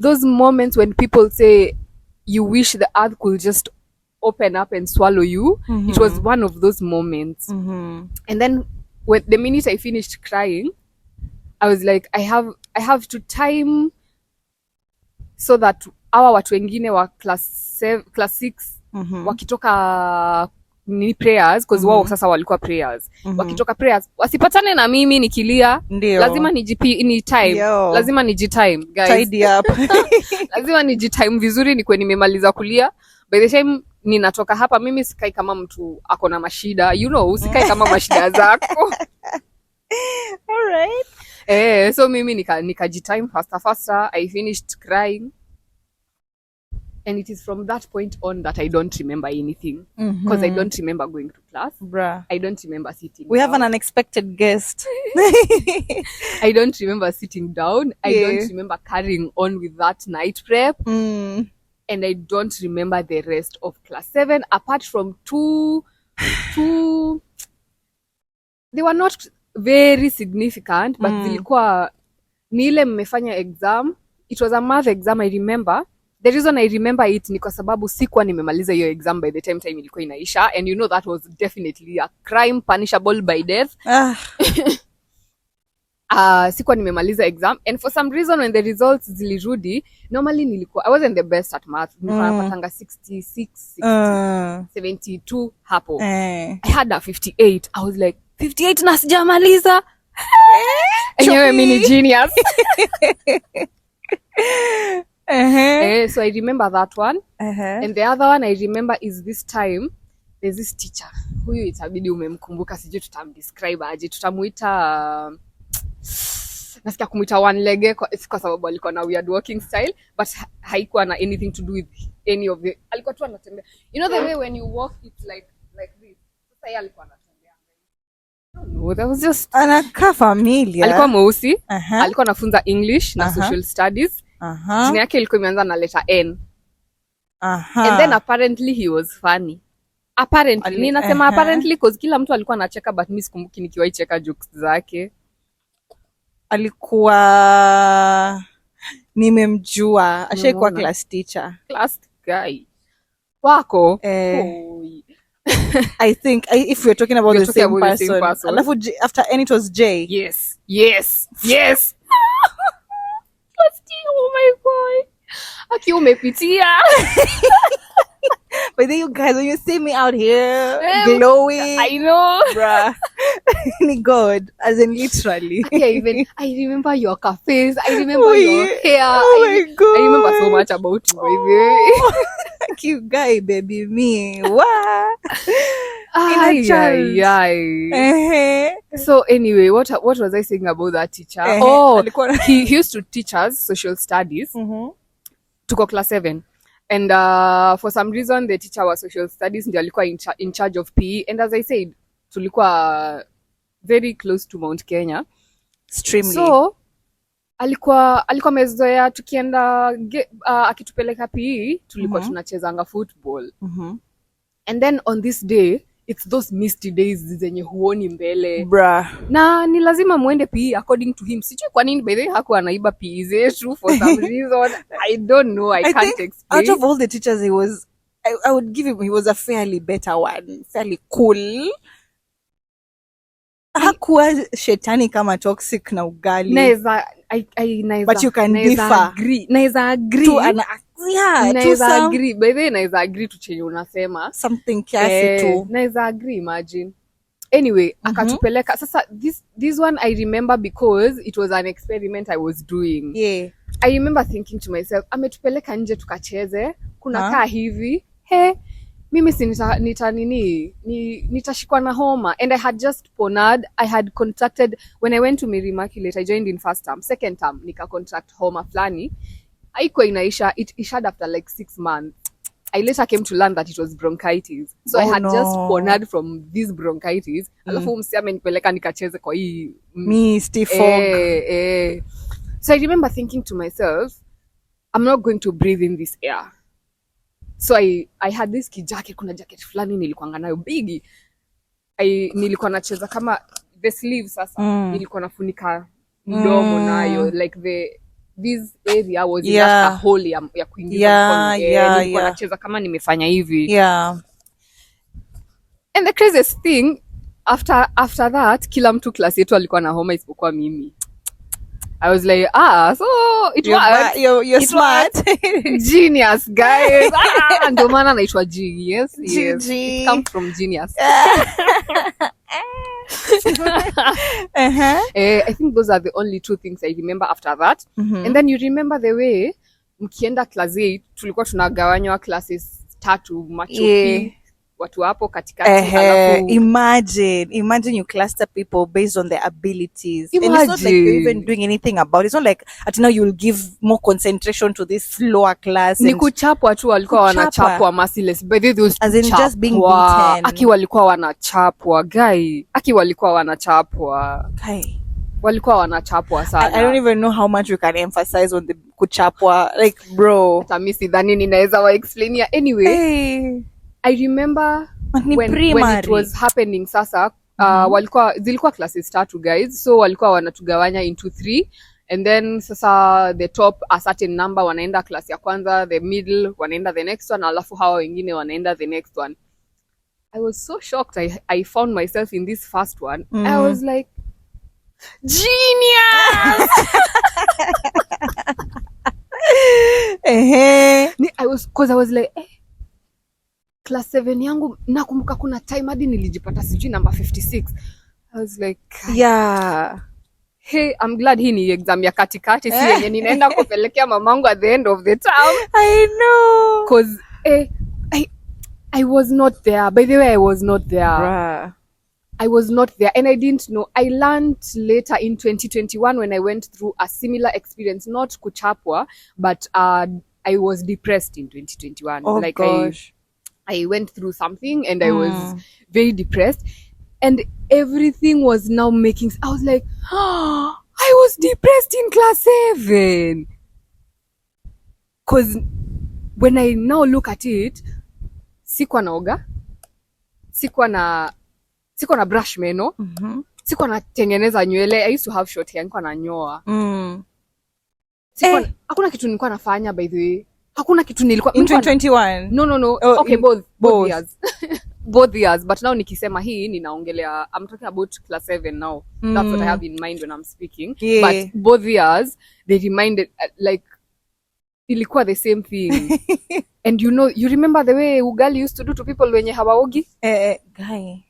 those moments when people say you wish the earth could just open up and swallow you? It was one of those moments. And then when the minute I finished crying, I was like, I have to time so that our watu wengine wa class 6 wakitoka ni prayers, because wao sasa walikuwa prayers. Wakitoka prayers wasipatane na mimi nikilia. Ndiyo. Lazima ni time. Yo. Lazima nijitime, guys. Tidy up. Lazima nijitime vizuri nikuwe nimemaliza kulia. By the time ninatoka hapa, mimi sikai kama mtu ako na mashida. You know, sikai kama mashida zako. Alright. So mimi nikajitime faster. I finished crying. And it is from that point on that I don't remember anything. Because I don't remember going to class. Bruh. I don't remember sitting We down. have an unexpected guest. I don't remember sitting down. I don't remember carrying on with that night prep. And I don't remember the rest of class 7, apart from two they were not very significant, but zilikuwa ni ile mmefanya exam. It was a math exam, I remember. The reason I remember it ni kwa sababu sikuwa nimemaliza hiyo exam by the time ilikuwa inaisha, and you know that was definitely a crime punishable by death. Sikuwa nimemaliza exam, and for some reason when the results zilirudi, normally I wasn't the best at math. Nilikuwa napatanga 66, 72 hapo. I had a 58. I was like, 58 na sijamaliza. Enyewe mini genius. So I remember that one. And the other one I remember is this time there's this teacher. Huyu itabidi umemkumbuka, sijui tutamdescribe aje. Tutamuita nasikia kumuita one leg kwa sababu alikuwa na weird walking style, but haikuwa na anything to do with any of the, alikuwa tu anatembea. You know the way when you walk it's like this. Sasa yeye alikuwa anatembea. No, that was just anakaa familia. Alikuwa mweusi. Alikuwa anafunza English na social studies. Jina yake ilikuwa imeanza na letter N. And then apparently he was funny. Apparently. Ninasema apparently because kila mtu alikuwa anacheka, but mimi sikumbuki nikiwahi cheka jokes zake. Alikuwa nimemjua, ashaikuwa class teacher. Class guy. Wako? I think if we're talking about the same person. Alafu after N it was J. Yes. Oh my God. Aki umepitia. But then you guys, when you see me out here glowing, I know, bruh. God, as in literally. I remember your cafes. I remember your hair. Oh my God. I remember so much about you, baby. Cute guy, baby, me. Wow. So anyway, what was I saying about that teacher? He used to teach us social studies. Tuko class 7. And for some reason the teacher was social studies ndio alikuwa in charge of PE, and as I said tulikuwa very close to Mount Kenya extremely. So alikuwa mezoea tukienda akitupeleka PE tulikuwa tunachezanga football. And then on this day it's those misty days zenye huoni mbele. Bruh. Na ni lazima muende PE according to him. Sijui kwa nini by the way hakuwa anaiba PE zetu for some reason. I don't know, I can't think explain. Out of all the teachers he was, I would give him, he was a fairly better one, fairly cool. Hakuwa shetani kama toxic na ugali. Naeza but you can differ. Naeza agree. Naeza agree. By the way, naeza agree to chenye unasema. Something kiasi tu. Naeza agree, imagine. Anyway, akatupeleka. Sasa this one I remember because it was an experiment I was doing. Yeah. I remember thinking to myself, ametupeleka nje tukacheze, kuna kaa hivi. Mimi si nitashikwa na homa. And I had just ponad. I had contracted, when I went to Immaculate, I joined in first term. Second term, nika contract homa flani. Haikuwa inaisha, it issued after like 6 months. I later came to learn that it was bronchitis. So I had just ponad from this bronchitis. Alafu msi amenipeleka nikacheze kwa hii misty fog. So I remember thinking to myself, I'm not going to breathe in this air. So I had this jacket, kuna jacket fulani nilikuwa nayo bigi. Nilikuwa nacheza kama the sleeve sasa. Nilikuwa nafunika mdomo nayo, like this area was just a hole ya kuingiza mkono. Nilikuwa nacheza kama nimefanya hivi. Yeah. And the craziest thing, after that, kila mtu class yetu alikuwa na homa isipokuwa mimi. I was like, so it worked. You're smart. Genius, guys. Ndio maana naitwa genius. Yes. It comes from genius. I think those are the only 2 things I remember after that. And then you remember the way mkienda class 8 tulikuwa tunagawanywa classes 3 machupi. Watu hapo katikati. Imagine you cluster people based on their abilities. And it's not like you're even doing anything about it. It's not like at now you'll give more concentration to this lower class. Ni kuchapwa tu, walikuwa wanachapwa merciless. By the way, as in just being beaten. Aki walikuwa wanachapwa, guy. Aki walikuwa wanachapwa. Walikuwa wanachapwa sana. I don't even know how much we can emphasize on the kuchapwa. Like, bro. Hata mimi sidhani ninaweza wa explain. Anyway. I remember when it was happening sasa, zilikuwa classes 3 guys, so walikuwa wanatugawanya into 3, and then sasa the top a certain number wanaenda class ya kwanza, the middle wanaenda the next one, alafu hawa wengine wanaenda the next one. I was so shocked. I found myself in this first one. I was like, genius. I was like, class 7 yangu nakumbuka kuna time hadi nilijipata sijui number 56. I was like, hey, I'm glad hii ni exam ya katikati, si yenye ninaenda kupelekea mamangu at the end of the term. I know, cause I was not there. By the way, I was not there. Bruh. I was not there, and I didn't know. I learned later in 2021 when I went through a similar experience, not kuchapwa, but I was depressed in 2021. Oh, like gosh. I went through something and I was very depressed, and everything was now making. I was like, I was depressed in class 7. Cause when I now look at it, sikuwa naoga, sikuwa na brush meno, sikuwa na tengeneza nywele. I used to have short hair, nilikuwa nanyoa. Hakuna kitu nilikuwa nafanya, by the way. Hakuna kitu nilikuwa in 2021. No. Oh, okay, both years. Both years, but now nikisema hii ninaongelea, I'm talking about class 7 now. That's what I have in mind when I'm speaking. Yeah. But both years they reminded like ilikuwa the same thing. And you remember the way ugali used to do to people wenye hawaogi? Guy.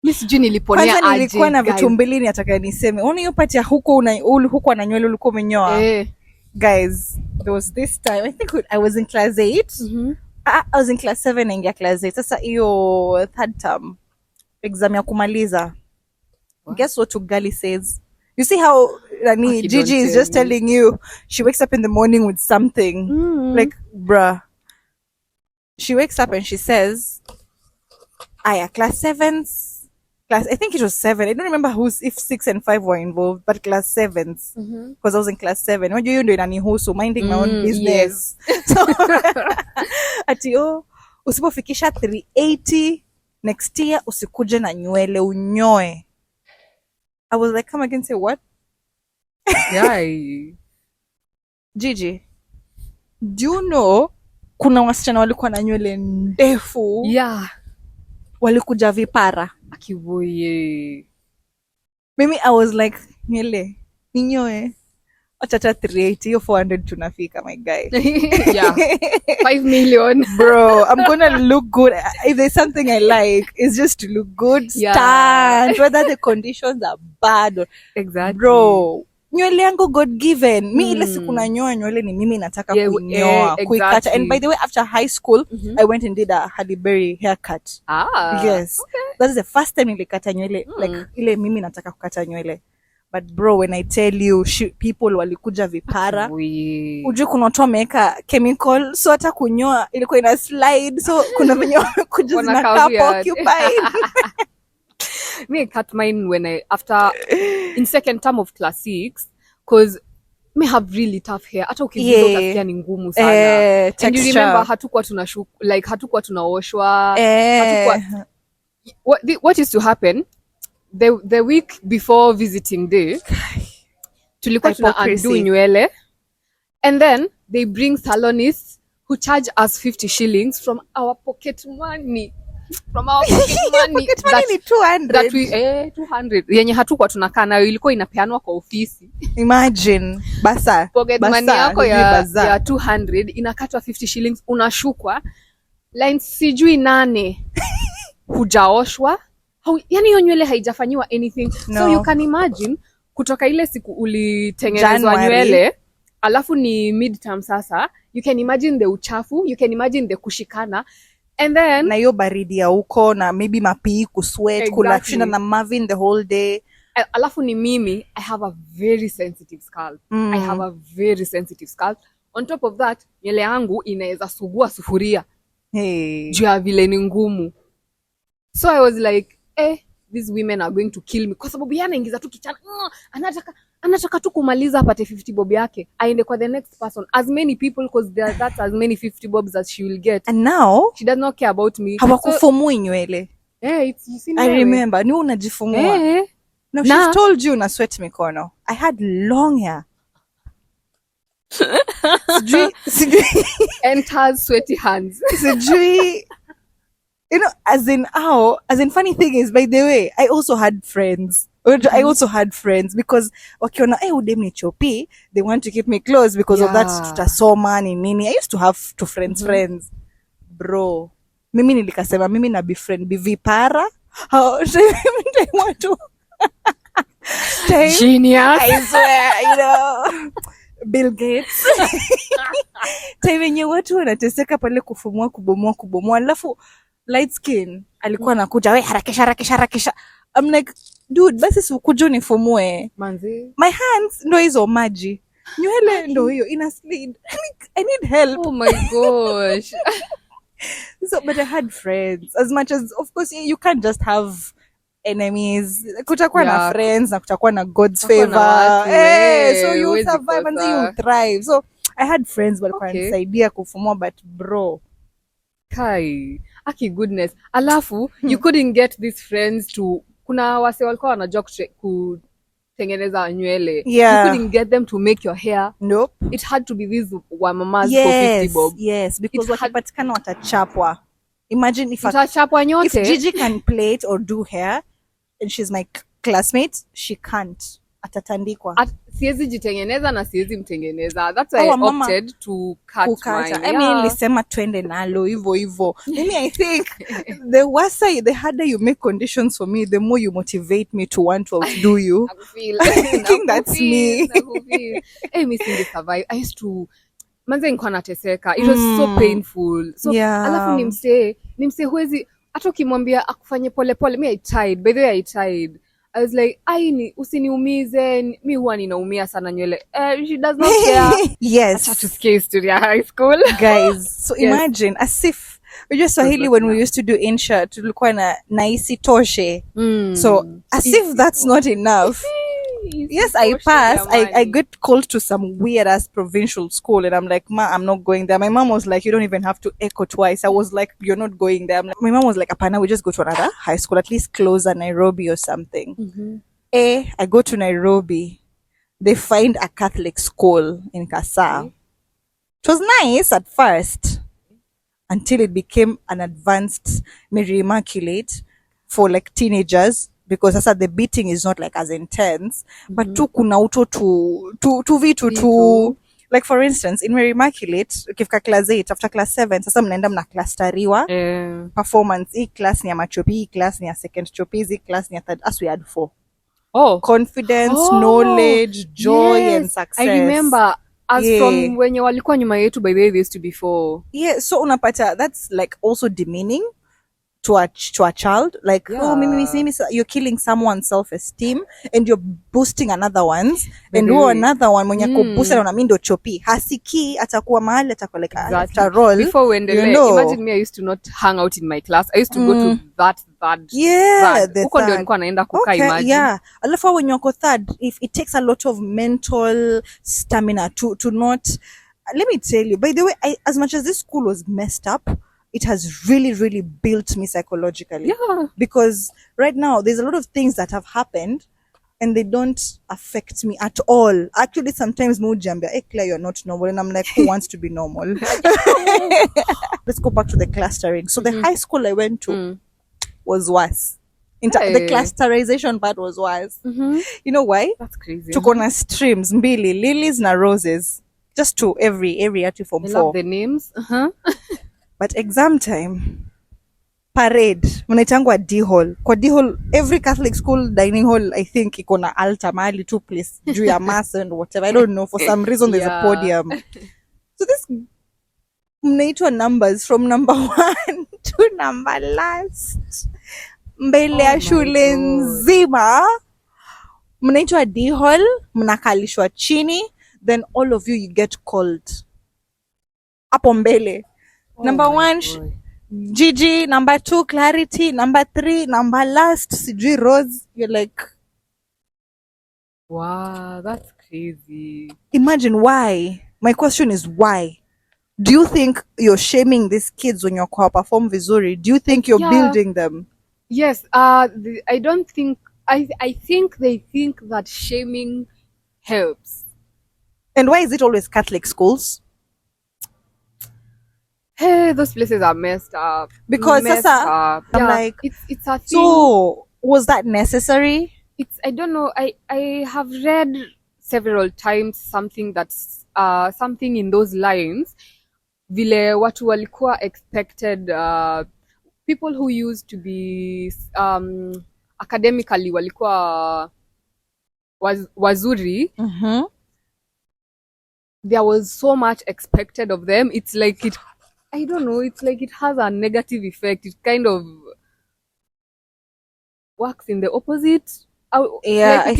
Mimi sijui niliponea aje. Kwanza nilikuwa na vitu mbili nataka niseme. Unaona hiyo part ya huko na nywele ulikuwa umenyoa. Guys, there was this time, I think I was in class 8. I was in class 7 naingia class 8. Sasa hiyo third term exam ya kumaliza. Guess what ugali says? You see how Gigi is just telling you she wakes up in the morning with something. Like, bruh. She wakes up and she says, class 7's. I think it was 7. I don't remember if 6 and 5 were involved, but class 7's. Because I was in class 7. What do you do in Anihusu? Minding my own business. Yes. So, ati usipofikisha 380, next year usikuje na nywele unyoe. I was like, come again, say what? Yeah. Gigi, do you know kuna wasichana walikuwa na nywele ndefu? Yeah. Walikuja vipara. Akiboye. Mimi I was like, nywele ninyoe. Achata 380, hiyo 400 tunafika, my guy. Yeah. 5 million. Bro, I'm gonna look good. If there's something I like, it's just to look good, stand, whether the conditions are bad or... Exactly. Bro, nywele yangu God given. Mi ile siku nanyoa nywele ni mimi nataka kunyoa, kuikata. And by the way, after high school, I went and did a Halle Berry haircut. Yes. Okay. That's the first time nilikata nywele, like ile mimi nataka kukata nywele. But bro, when I tell you, people walikuja vipara. Ujui kuna watu wameweka chemical, so hata kunyoa ilikuwa ina slide, so kuna venye kuja zinakaa occupied. Me cut mine when in second term of class 6, cause me have really tough hair. Hata ukivuta utasikia ni ngumu sana. And you remember hatukuwa tunaoshwa. What used to happen? The week before visiting day, tulikuwa tuna undo nywele, and then they bring salonists who charge us 50 shillings from our pocket money. Pocket money ni 200. That we 200 yenye hatukuwa tunakaa nayo, ilikuwa inapeanwa kwa ofisi. Imagine basa pocket money yako ya 200 inakatwa 50 shillings, unashukwa lines sijui 8 hujaoshwa. Yani hiyo nywele haijafanyiwa anything. No. So you can imagine kutoka ile siku ulitengenezwa nywele, alafu ni midterm sasa, you can imagine the uchafu, you can imagine the kushikana, and then na hiyo baridi ya uko na maybe mapii kusweat, kula kushinda na Marvin the whole day. Alafu ni mimi, I have a very sensitive scalp. I have a very sensitive scalp. On top of that, nywele yangu inaweza sugua sufuria. Juu ya vile ni ngumu. So I was like, these women are going to kill me. Kwa sababu yana ingiza tu kichana. Anataka tu kumaliza apate 50 bob yake. Aende kwa the next person. As many people, because that's as many 50 bobs as she will get. And now, she does not care about me. Hawakufumui nywele. It's you see. I remember. Ni unajifumua. No, she's told you na sweat mikono. I had long hair. Sijui. Enters sweaty hands. Sijui. You know, as in funny thing is, by the way, I also had friends. Because wakiona udem ni chopi, they want to keep me close because of that tutasoma ni nini. I used to have two friends. Bro, mimi nilikasema mimi na befriend bivipara. How I want to genius. I swear, you know. Bill Gates. Time yenye watu wanateseka pale kufumua kubomoa alafu light skin alikuwa anakuja we harakisha. I'm like, dude, basi sikuja nifumue manzi, my hands ndo hizo maji, nywele ndo hiyo ina slid. I need help. Oh my gosh. So but I had friends, as much as of course you can't just have enemies. Kutakuwa na friends na kutakuwa na God's favor. So you survive and you thrive. So I had friends walikuwa nisaidia kufumua, but bro, kai aki goodness. Alafu you couldn't get these friends to, kuna wase walikuwa wanajua kutengeneza nywele. You couldn't get them to make your hair. Nope. It had to be these wamamas for 50 bob. Yes, because wakipatikana watachapwa. Imagine if Gigi can plait or do hair and she's my classmate, she can't. Atatandikwa. Siwezi jitengeneza na siwezi mtengeneza. That's why I opted to cut mine. I mean, nilisema twende nalo hivyo. Mimi I think the harder you make conditions for me, the more you motivate me to want to outdo you. I think that's me. Mimi singe survive. I used to manze nilikuwa nateseka. It was so painful. So alafu nimse huwezi hata ukimwambia akufanye pole. Me I tried. By the way I tried. I was like, usiniumize, mi huwa ninaumia sana nywele. She does not care. Yes. Acha tusikie history ya high school. Guys, so imagine, as if, unajua Swahili when we used to do insha, tulikuwa na isitoshe. So, as if that's not enough. Yes, I passed. I get called to some weird ass provincial school, and I'm like, Ma, I'm not going there. My mom was like, you don't even have to echo twice. I was like, you're not going there. I'm like, my mom was like, Apana, we just go to another high school, at least closer, Nairobi or something. I go to Nairobi. They find a Catholic school in Kasa. It was nice at first until it became an advanced Mary Immaculate for like teenagers, because as the beating is not like as intense, but tu kuna uto to vitu tu, like for instance in Mary Immaculate ukifika class 8 after class 7 sasa mnaenda mna clustariwa performance, hii class ni ya machopi, hii class ni ya second chopi, hii class ni ya third, as we had 4. Confidence, knowledge, joy and success. I remember from wenye walikuwa nyuma yetu, by the way, they used to be 4. So unapata that's like also demeaning to a child, like mimi you're killing someone's self-esteem and you're boosting another one's, and another one mwenye kubusta na mimi ndo chopi hasiki atakuwa mahali atakuwa like after all. Before we endelee, imagine me, I used to not hang out in my class. I used to go to that huko ndio nilikuwa naenda kukaa. Imagine alafu when you're third, if it takes a lot of mental stamina to not, let me tell you, by the way, as much as this school was messed up, it has really, really built me psychologically. Because right now, there's a lot of things that have happened and they don't affect me at all. Actually, sometimes Mujambia, hey, Claire, you're not normal. And I'm like, who wants to be normal? Let's go back to the clustering. So the high school I went to was worse. The clusterization part was worse. You know why? That's crazy. Tuko na streams, mbili, lilies na roses. Just to every area to form 4. I love the names. But exam time, parade, mnaitangwa D hall. Kwa D hall, every Catholic school dining hall, I think, iko na altar mahali, 2 place, juu ya mass and whatever. I don't know, for some reason there's a podium. So this, mnaitwa numbers from number 1 to number last. Mbele ya shule nzima. Mnaitwa D hall, mnakalishwa chini, then all of you get called. Hapo mbele. Number 1, Gigi. Number 2, Clarity. Number 3, number last, sijui Rose. You're like, wow, that's crazy. Imagine why. My question is why? Do you think you're shaming these kids when you're perform vizuri? Do you think you're building them? Yes. I don't think. I think they think that shaming helps. And why is it always Catholic schools? Hey, those places are messed up. Because I'm like, it's a thing. So was that necessary? I don't know. I have read several times something that's something in those lines. Vile watu walikuwa expected, people who used to be academically walikuwa wazuri. There was so much expected of them. It's like I don't know, it's like it has a negative effect. It kind of works in the opposite. Like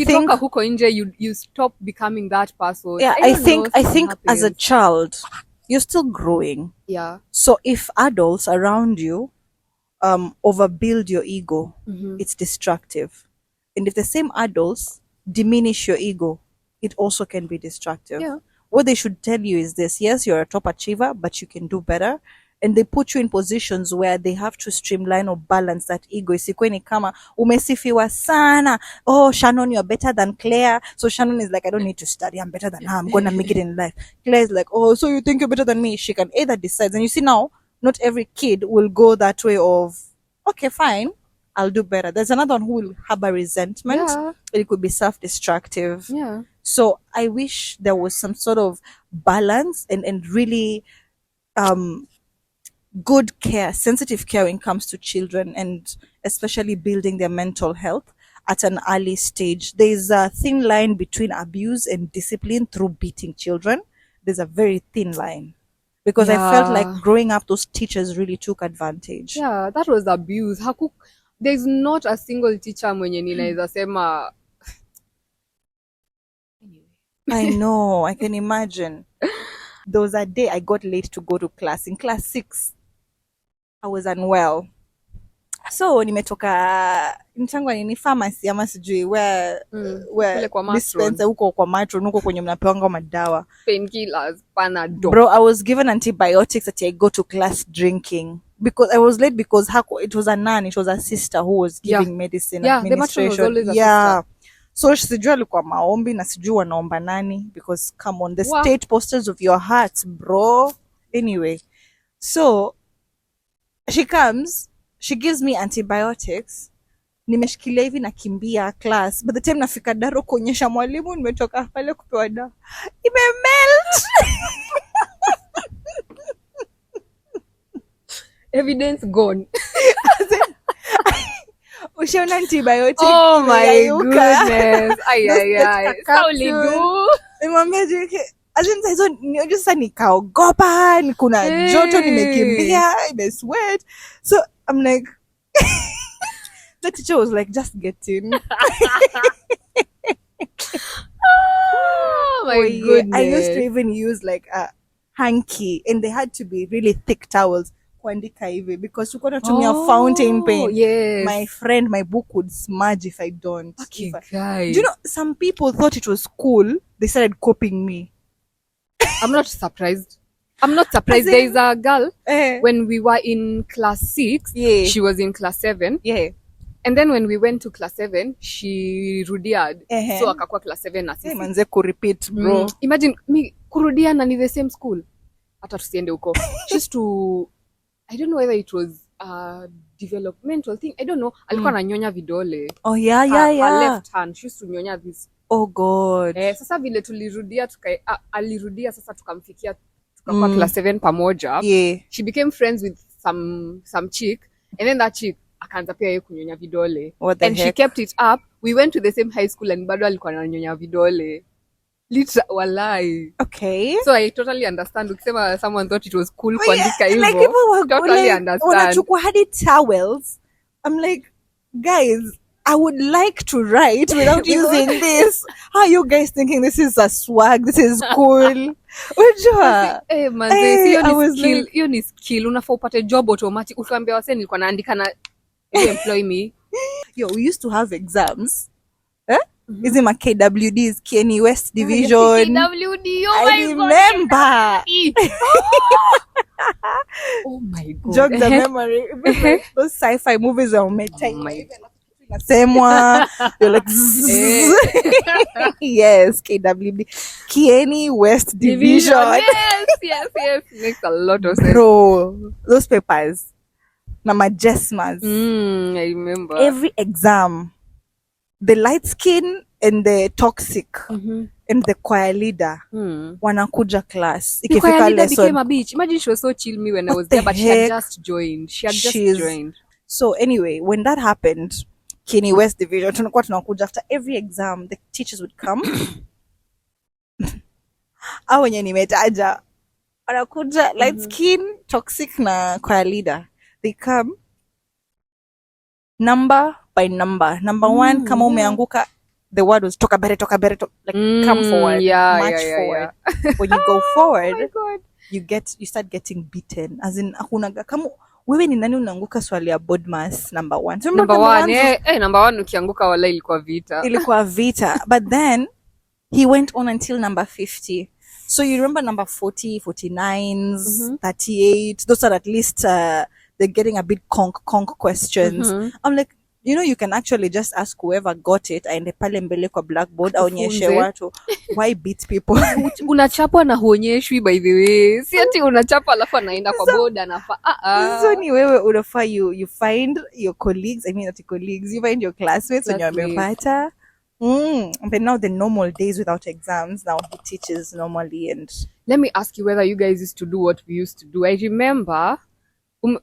if you talk huko nje, you stop becoming that person. I think as a child, you're still growing. So if adults around you overbuild your ego, it's destructive. And if the same adults diminish your ego, it also can be destructive. What they should tell you is this: yes, you're a top achiever, but you can do better. And they put you in positions where they have to streamline or balance that ego. Isikuwe ni kama umesifiwa sana, oh Shannon, you're better than Claire, so Shannon is like, I don't need to study, I'm better than her, I'm gonna make it in life. Claire is like, oh, so you think you're better than me? She can either decide. And you see now, not every kid will go that way of, okay, fine, I'll do better. There's another one who will harbor resentment. It could be self-destructive. So I wish there was some sort of balance and really good care, sensitive care when it comes to children, and especially building their mental health at an early stage. There's a thin line between abuse and discipline through beating children. There's a very thin line. Because I felt like growing up, those teachers really took advantage. Yeah, that was abuse. There's not a single teacher mwenye ninaweza sema. I know, I can imagine. There was a day I got late to go to class. In class 6, I was unwell. So nimetoka mchangwa nini pharmacy ama sijui where Kule kwa matron. dispenser huko kwa matron huko kwenye mnapewa madawa. Painkillers, Panadol. Bro, I was given antibiotics that I go to class drinking because I was late because it was a nun, it was a sister who was giving medicine administration. The matron was always a sister. So sijui alikuwa maombi na sijui wanaomba nani because come on, the state posters of your hearts, bro. Anyway, so she comes, she gives me antibiotics. Nimeshikilia hivi nakimbia class. By the time nafika daro kuonyesha mwalimu nimetoka pale kupewa dawa. Imemelt. Evidence gone. Ushaona antibiotic. Oh my goodness. Ay. How lidu? Nimwambia Azinza hizo niojo sasa nikaogopa, kuna joto nimekimbia, nimesweat. So I'm like the teacher was like, just get in. Oh my goodness. I used to even use like a hanky and they had to be really thick towels kuandika hivi because you couldn't tumia fountain pen. Yes. My book would smudge if I don't. Okay, guys. Do you know, some people thought it was cool. They started copying me. I'm not surprised. There is a girl, when we were in class 6, she was in class 7. Yeah. And then when we went to class 7, she rudiad. So akakuwa class 7 na sisi. Manze kurepeat, bro. Imagine me kurudia na ni the same school. Hata tusiende huko. Just to, I don't know whether it was a developmental thing. I don't know. Alikuwa ananyonya vidole. Oh yeah. Her left hand. She used to nyonya this. Oh God. Sasa vile tulirudia alirudia sasa tukamfikia tukakuwa class 7 pamoja. Yeah. She became friends with some chick and then that chick akaanza pia yeye kunyonya vidole. And she kept it up. We went to the same high school and bado alikuwa ananyonya vidole. Walai. Okay. So I totally understand. Ukisema someone thought it was cool kuandika hivyo. Like people were totally understand. Wanachukua hadi towels. I'm like, guys, I would like to write without using this. How are you guys thinking this is a swag? This is cool. Unajua? Hiyo ni skill. Unafaa upate job automatic. Ukiambia wase nilikuwa naandika na employ me. Yo, we used to have exams. Is it my KWDs, Kenny West Division? KWD, I remember. Oh my God. Jog the memory. Those sci-fi movies are Semwa. You're like, yes, KWD, Kenny West Division. Yes. Makes a lot of sense. Bro, those papers. Na majesmas. I remember. Every exam, the light skin and the toxic and the choir leader wanakuja class. The choir leader became a bitch. Imagine she was so chill me when I was there, but she had just joined. So anyway, when that happened, Kenny West Division, tunakuwa tunakuja after every exam, the teachers would come. Au wenye nimetaja wanakuja light skin, toxic na choir leader. They come number by number. Number 1, kama umeanguka, the word was toka bere, like come forward, march forward. When you go forward, oh my God, you start getting beaten. As in, kama wewe ni nani unaanguka swali ya board mass number 1. So number 1, number 1 ukianguka wala ilikuwa vita. But then he went on until number 50. So you remember number 40, 49s, 38. Those are at least they're getting a bit conk questions. I'm like, you can actually just ask whoever got it aende pale mbele kwa blackboard aonyeshe watu. Why beat people? Unachapwa na huonyeshwi, by the way. Si ati unachapwa alafu anaenda kwa board anafa. So ni wewe unafaa you find your colleagues, you find your classmates when you're wamepata. But now the normal days without exams, now he teaches normally. And let me ask you whether you guys used to do what we used to do. I remember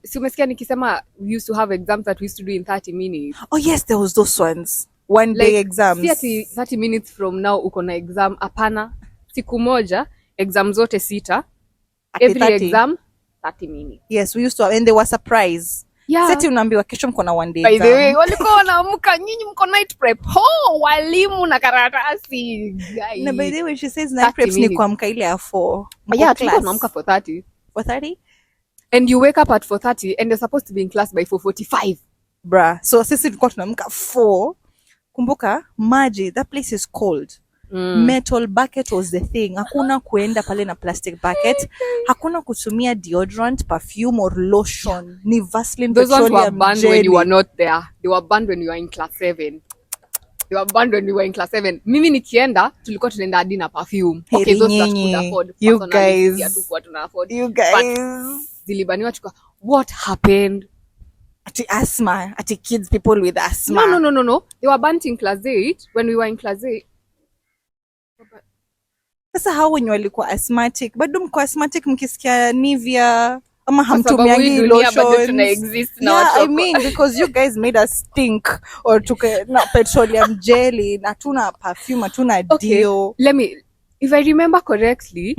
si umesikia nikisema we used to have exams that we used to do in 30 minutes. Oh yes, there was those ones. One day exams. Si ati 30 minutes from now uko na exam. Hapana. Siku moja, exam zote 6. Every 30. Exam 30 minutes. Yes, we used to have, and they were surprise. Yeah. Seti unaambiwa kesho mko na one day exam. By the way, walikuwa wanaamka nyinyi mko night prep. Walimu na karatasi. Guys. Na by the way, she says night preps ni kuamka ile ya 4. Yeah, tulikuwa tunaamka 4:30. 4:30? And you wake up at 4:30 and you're supposed to be in class by 4:45. Bruh. So sisi tulikuwa tunaamka 4. Kumbuka maji, that place is cold. Metal bucket was the thing. Hakuna kuenda pale na plastic bucket. Hakuna kutumia deodorant, perfume or lotion. Ni Vaseline, Those ones were petroleum banned jelly. when you were not there. They were banned when you were in class 7. They were banned when we were in class 7. Mimi nikienda tulikuwa tunaenda hadi na perfume. Okay, those that could afford. You Personally, guys. hatukuwa tuna afford. You guys. But zilibaniwa tuka. What happened? Ati asthma. Ati kids, people with asthma. No. They were banned in class 8 when we were in class 8. Sasa hao wenye walikuwa asthmatic, bado mko asthmatic mkisikia Nivea ama hamtumiangi lotion. Yeah, I mean because you guys made us stink or tuke na petroleum jelly na tuna perfume, tuna deo. Let me, if I remember correctly,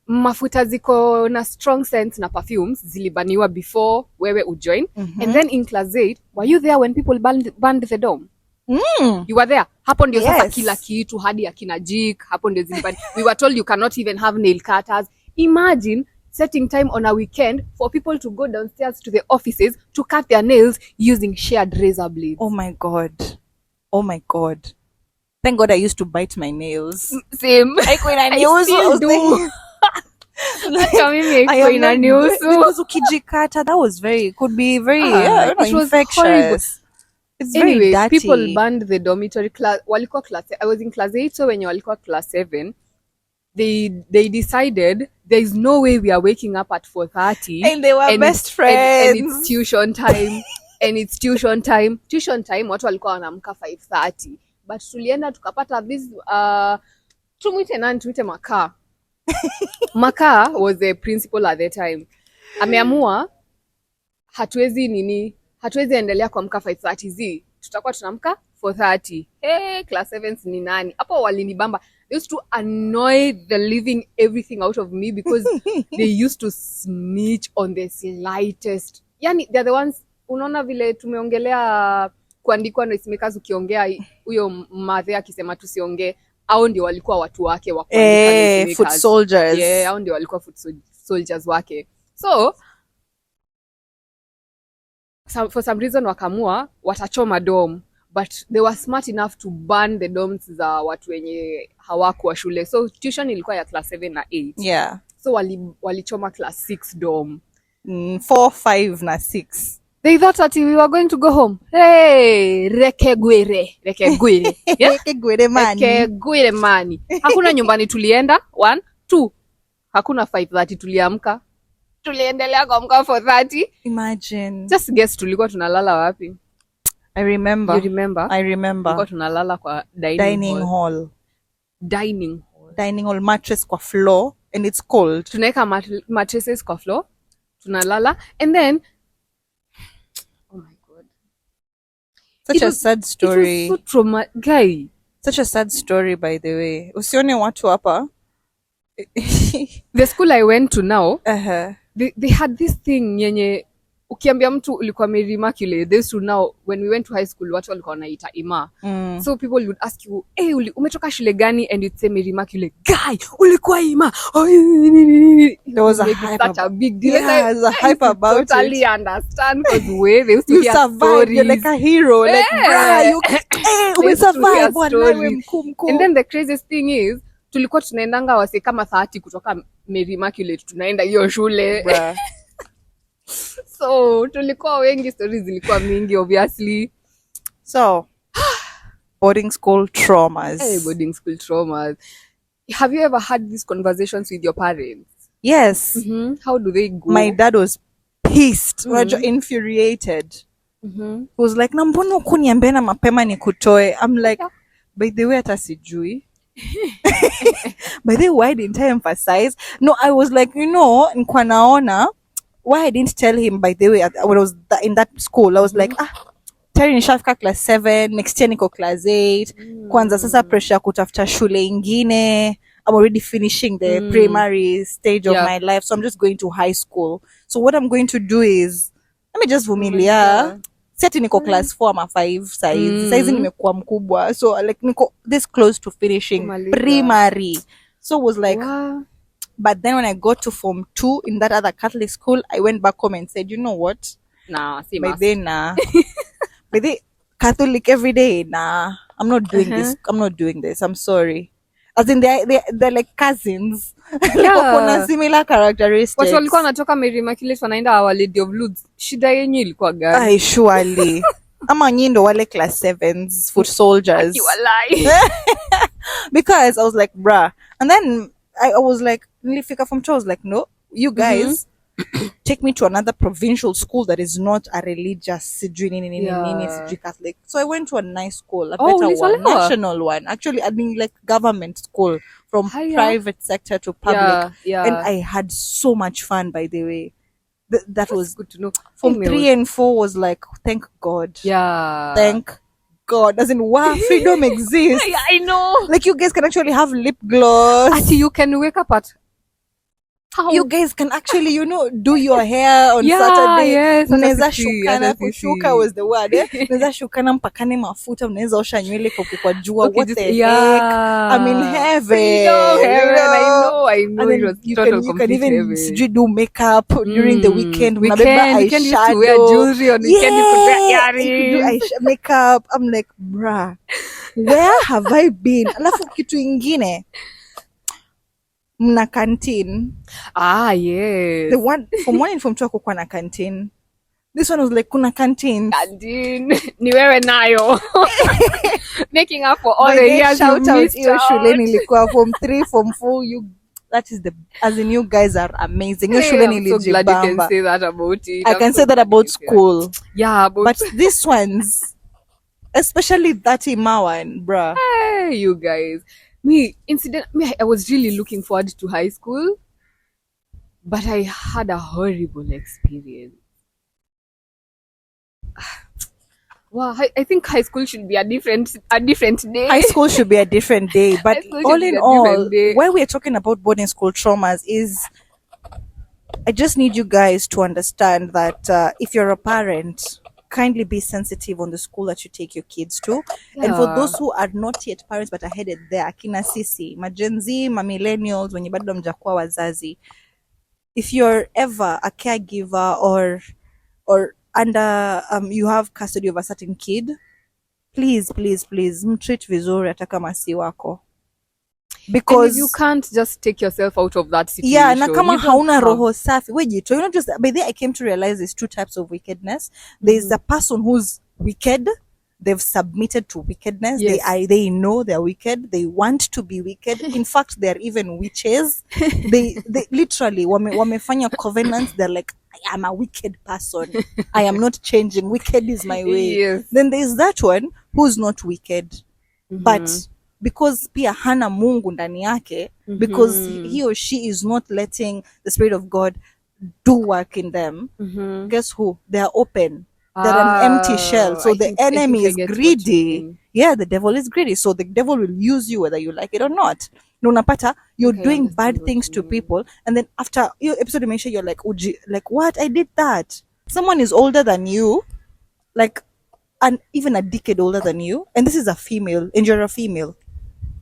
mafuta ziko na strong scents na perfumes zilibaniwa before wewe ujoin. And then in class 8, were you there when people banned the dome? You were there. Hapo ndio sasa kila kitu hadi akina jik, hapo ndio zilibani. We were told you cannot even have nail cutters. Imagine setting time on a weekend for people to go downstairs to the offices to cut their nails using shared razor blades. Oh my god. Thank God I used to bite my nails. Same. I still do. Because ukijikata, that was could be very it was infectious. Horrible. It's anyway, very dirty. People banned the dormitory class. Walikuwa class. I was in class 8, so when you walikuwa class 7, they decided there is no way we are waking up at 4:30. And they were best friends. And it's tuition time. Tuition time, watu walikuwa wanaamka 5:30. But tulienda tukapata this tumwite Maka. Maka was the principal at the time. Ameamua hatuwezi endelea kuamka 5:30 tutakuwa tunaamka 4:30. Class 7 ni nani? Hapo walinibamba. They used to annoy the living everything out of me because they used to snitch on the slightest. Yani they're the ones, unaona vile tumeongelea kuandikwa noisemakers, ukiongea huyo madhe akisema tusiongee, au ndio walikuwa watu wake wa kuandika noisemakers. Foot soldiers. Yeah, au ndio walikuwa foot soldiers wake. So for some reason wakamua watachoma dome, but they were smart enough to ban the domes za watu wenye hawakuwa shule. So tuition ilikuwa ya class 7 na 8. Yeah. So walichoma class 6 dome. 4, 5 na 6. They thought that we were going to go home. Hey, rekegwere. Yeah? Rekegwere mani. Hakuna nyumbani tulienda. 1, 2. Hakuna 5:30 tuliamka. Tuliendelea kuamka 4:30. Imagine. Just guess tulikuwa tunalala wapi? I remember. You remember? I remember. Tulikuwa tunalala kwa dining hall. Dining hall, mattress kwa floor, and it's cold. Tunaweka mattresses kwa floor. Tunalala, and then oh my god. Such a sad story. It was so traumatic. Such a sad story, by the way. Usione watu hapa. The school I went to now, they had this thing yenye ukiambia mtu ulikuwa Immaculate, they used to now, when we went to high school, watu walikuwa wanaita Ima. So people would ask you, hey, umetoka shule gani? And you'd say Immaculate. Guy, ulikuwa Ima. There was such a big deal. Yeah, there's a hype about it. Totally understand, because way they used to hear stories. You're like a hero. Yeah. Like, bruh, you survive. And then the craziest thing is, tulikuwa tunaendanga wase kama 30 kutoka Immaculate, tunaenda hiyo shule. So tulikuwa wengi, stories zilikuwa mingi obviously. So boarding school traumas. Hey, boarding school traumas. Have you ever had these conversations with your parents? Yes. How do they go? My dad was pissed. Infuriated. He was like, na mbona ukuniambia na mapema nikutoe? I'm like, by the way, hata sijui. By the way, why didn't I emphasize? No, I was like, nilikuwa naona why I didn't tell him, by the way, when I was in that school. I was like, tayari nishafika class 7, next year niko class 8. Kwanza sasa pressure kutafuta shule ingine. I'm already finishing the primary stage of my life, so I'm just going to high school. So what I'm going to do is, let me just vumilia. Seti niko class 4 ama 5 saizi nimekuwa mkubwa, so like niko this close to finishing primary. So it was like, wow. But then when I got to form 2 in that other Catholic school, I went back home and said, you know what? Nah, see By mass. then, nah. By the Catholic every day, nah. I'm not doing this. I'm not doing this. I'm sorry. As in, they're like cousins. Like, wako na Yeah. similar Watu characteristics. walikuwa wanatoka Mary Immaculate wanaenda Our Lady of Lourdes. Shida yenyu ilikuwa gani? Ay, surely. Ama nyindo wale class 7s, foot soldiers. Akiwalai. Because I was like, bruh. And then I was like, nilifika from I was like, no, you guys take me to another provincial school that is not a religious Yeah. Catholic. So I went to a nice school, a Oh, better one, uliswalewa? national one. Actually, I mean like government school from Haya. private sector to public. Yeah, yeah. And I had so much fun, by the way. That That's was good to know. from Email. 3 and 4 was like, thank God. Yeah. Thank God. As in, wow, freedom exists. Yeah, I know. Like, you guys can actually have lip gloss. Ati you can wake up at how? You guys can actually, do your hair on Yeah, Saturday. yes, hata Mnaweza sisi, shukana, hata sisi. kushuka was the word. Mnaweza shukana mpakane mafuta, mnaweza osha nywele kwa jua. Okay, What just- the yeah. heck? I'm in heaven. Freedom, heaven. I know. And It then was you total can complete even heaven. sijui do makeup during the weekend. Mnabeba Weekend used to wear eyeshadow. jewelry on weekend. You could wear Yeah, you could do makeup. I'm like, bruh, where have I been? Alafu kitu ingine, mna canteen. Ah, yes. The one from 1 and from 2 kukuwa na canteen. This one was like kuna canteen. Canteen. Ni wewe nayo. Making up for all By the the years you shout out missed hiyo out. shule nilikuwa form 3 form 4 that is as in you guys are amazing. Hiyo shule I'm so glad you can nilijibamba. say that about it. I I'm can so say that glad about you can. school. Yeah, But these ones, especially that Ima one, bruh. hey, you guys. I was really looking forward to high school, but I had a horrible experience. Wow, I think high school should be a different day. High school should be a different day. But High school should all be in a all, different day. why we're talking about boarding school traumas is I just need you guys to understand that if you're a parent, kindly be sensitive on the school that you take your kids to. And for Yeah. those who are not yet parents but are headed there, akina sisi, ma Gen Z, ma millennials, wenye bado mjakuwa wazazi, if you're ever a caregiver or under you have custody of a certain kid, please mtreat vizuri hata kama si wako. And Because you can't just take yourself out of that situation. yeah, na kama You don't hauna have- roho safi, wejito, just by the I came to realize there's 2 types of wickedness. There's the person who's wicked, they've submitted to wickedness. Yes. They know they're wicked, they want to be wicked. In fact, they're even witches. They literally wamefanya covenants. They're like, I am a wicked person, I am not changing, wicked is my way. Yes. Then there's that one who's not wicked, but because pia hana Mungu ndani yake, because he or she is not letting the Spirit of God do work in them, guess who? They are open. They're an empty shell. So the enemy is greedy. Yeah, the devil is greedy. So the devil will use you whether you like it or not. No, unapata, you're Okay, I doing understand bad what things you to mean. people, and then after your episode, you make sure you're like, Uji, like what? I did that. Someone is older than you, like, and even a decade older than you, and this is a female, and you're a female.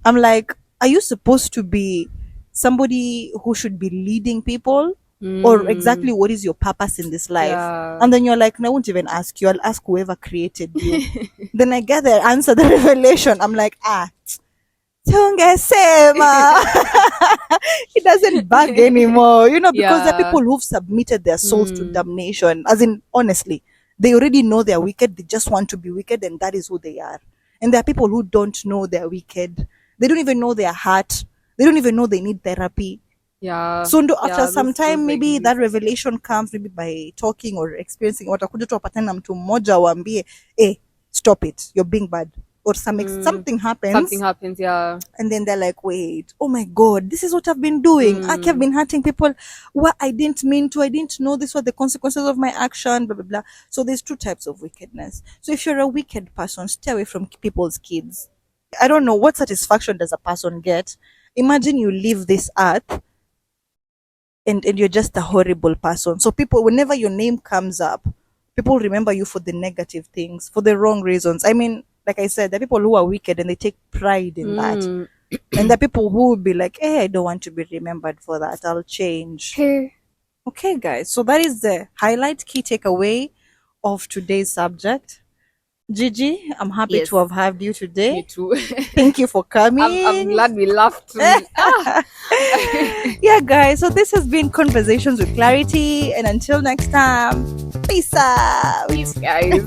I'm like, are you supposed to be somebody who should be leading people? Or exactly what is your purpose in this life? Yeah. And then you're like, no, I won't even ask you. I'll ask whoever created you. Then I get the answer, the revelation. I'm like, tungesema. It doesn't bug anymore, because there are Yeah. people who've submitted their souls to damnation. As in, honestly, they already know they're wicked. They just want to be wicked, and that is who they are. And there are people who don't know they're wicked. They don't even know their heart. They don't even know they need therapy. Yeah. So after Yeah, some those time, maybe exist. that revelation comes maybe by talking or experiencing. Watakuja tu wapatane na mtu mmoja waambie, stop it, you're being bad. Or something happens. Something happens, yeah. And then they're like, wait, oh my God, this is what I've been doing. I've been hurting people. What I didn't mean to. I didn't know this were the consequences of my action, blah, blah, blah. So there's 2 types of wickedness. So if you're a wicked person, stay away from people's kids. I don't know, what satisfaction does a person get? Imagine you leave this earth and you're just a horrible person. So people, whenever your name comes up, people remember you for the negative things, for the wrong reasons. I mean, like I said, there are people who are wicked and they take pride in that. And there are people who will be like, I don't want to be remembered for that. I'll change. Okay. Okay, guys. So that is the highlight, key takeaway of today's subject. Gigi, I'm happy Yes. to have had you today. Me too. Thank you for coming. I'm glad we laughed. Yeah, guys. So this has been Conversations with Clarity, and until next time, peace out. Peace, guys.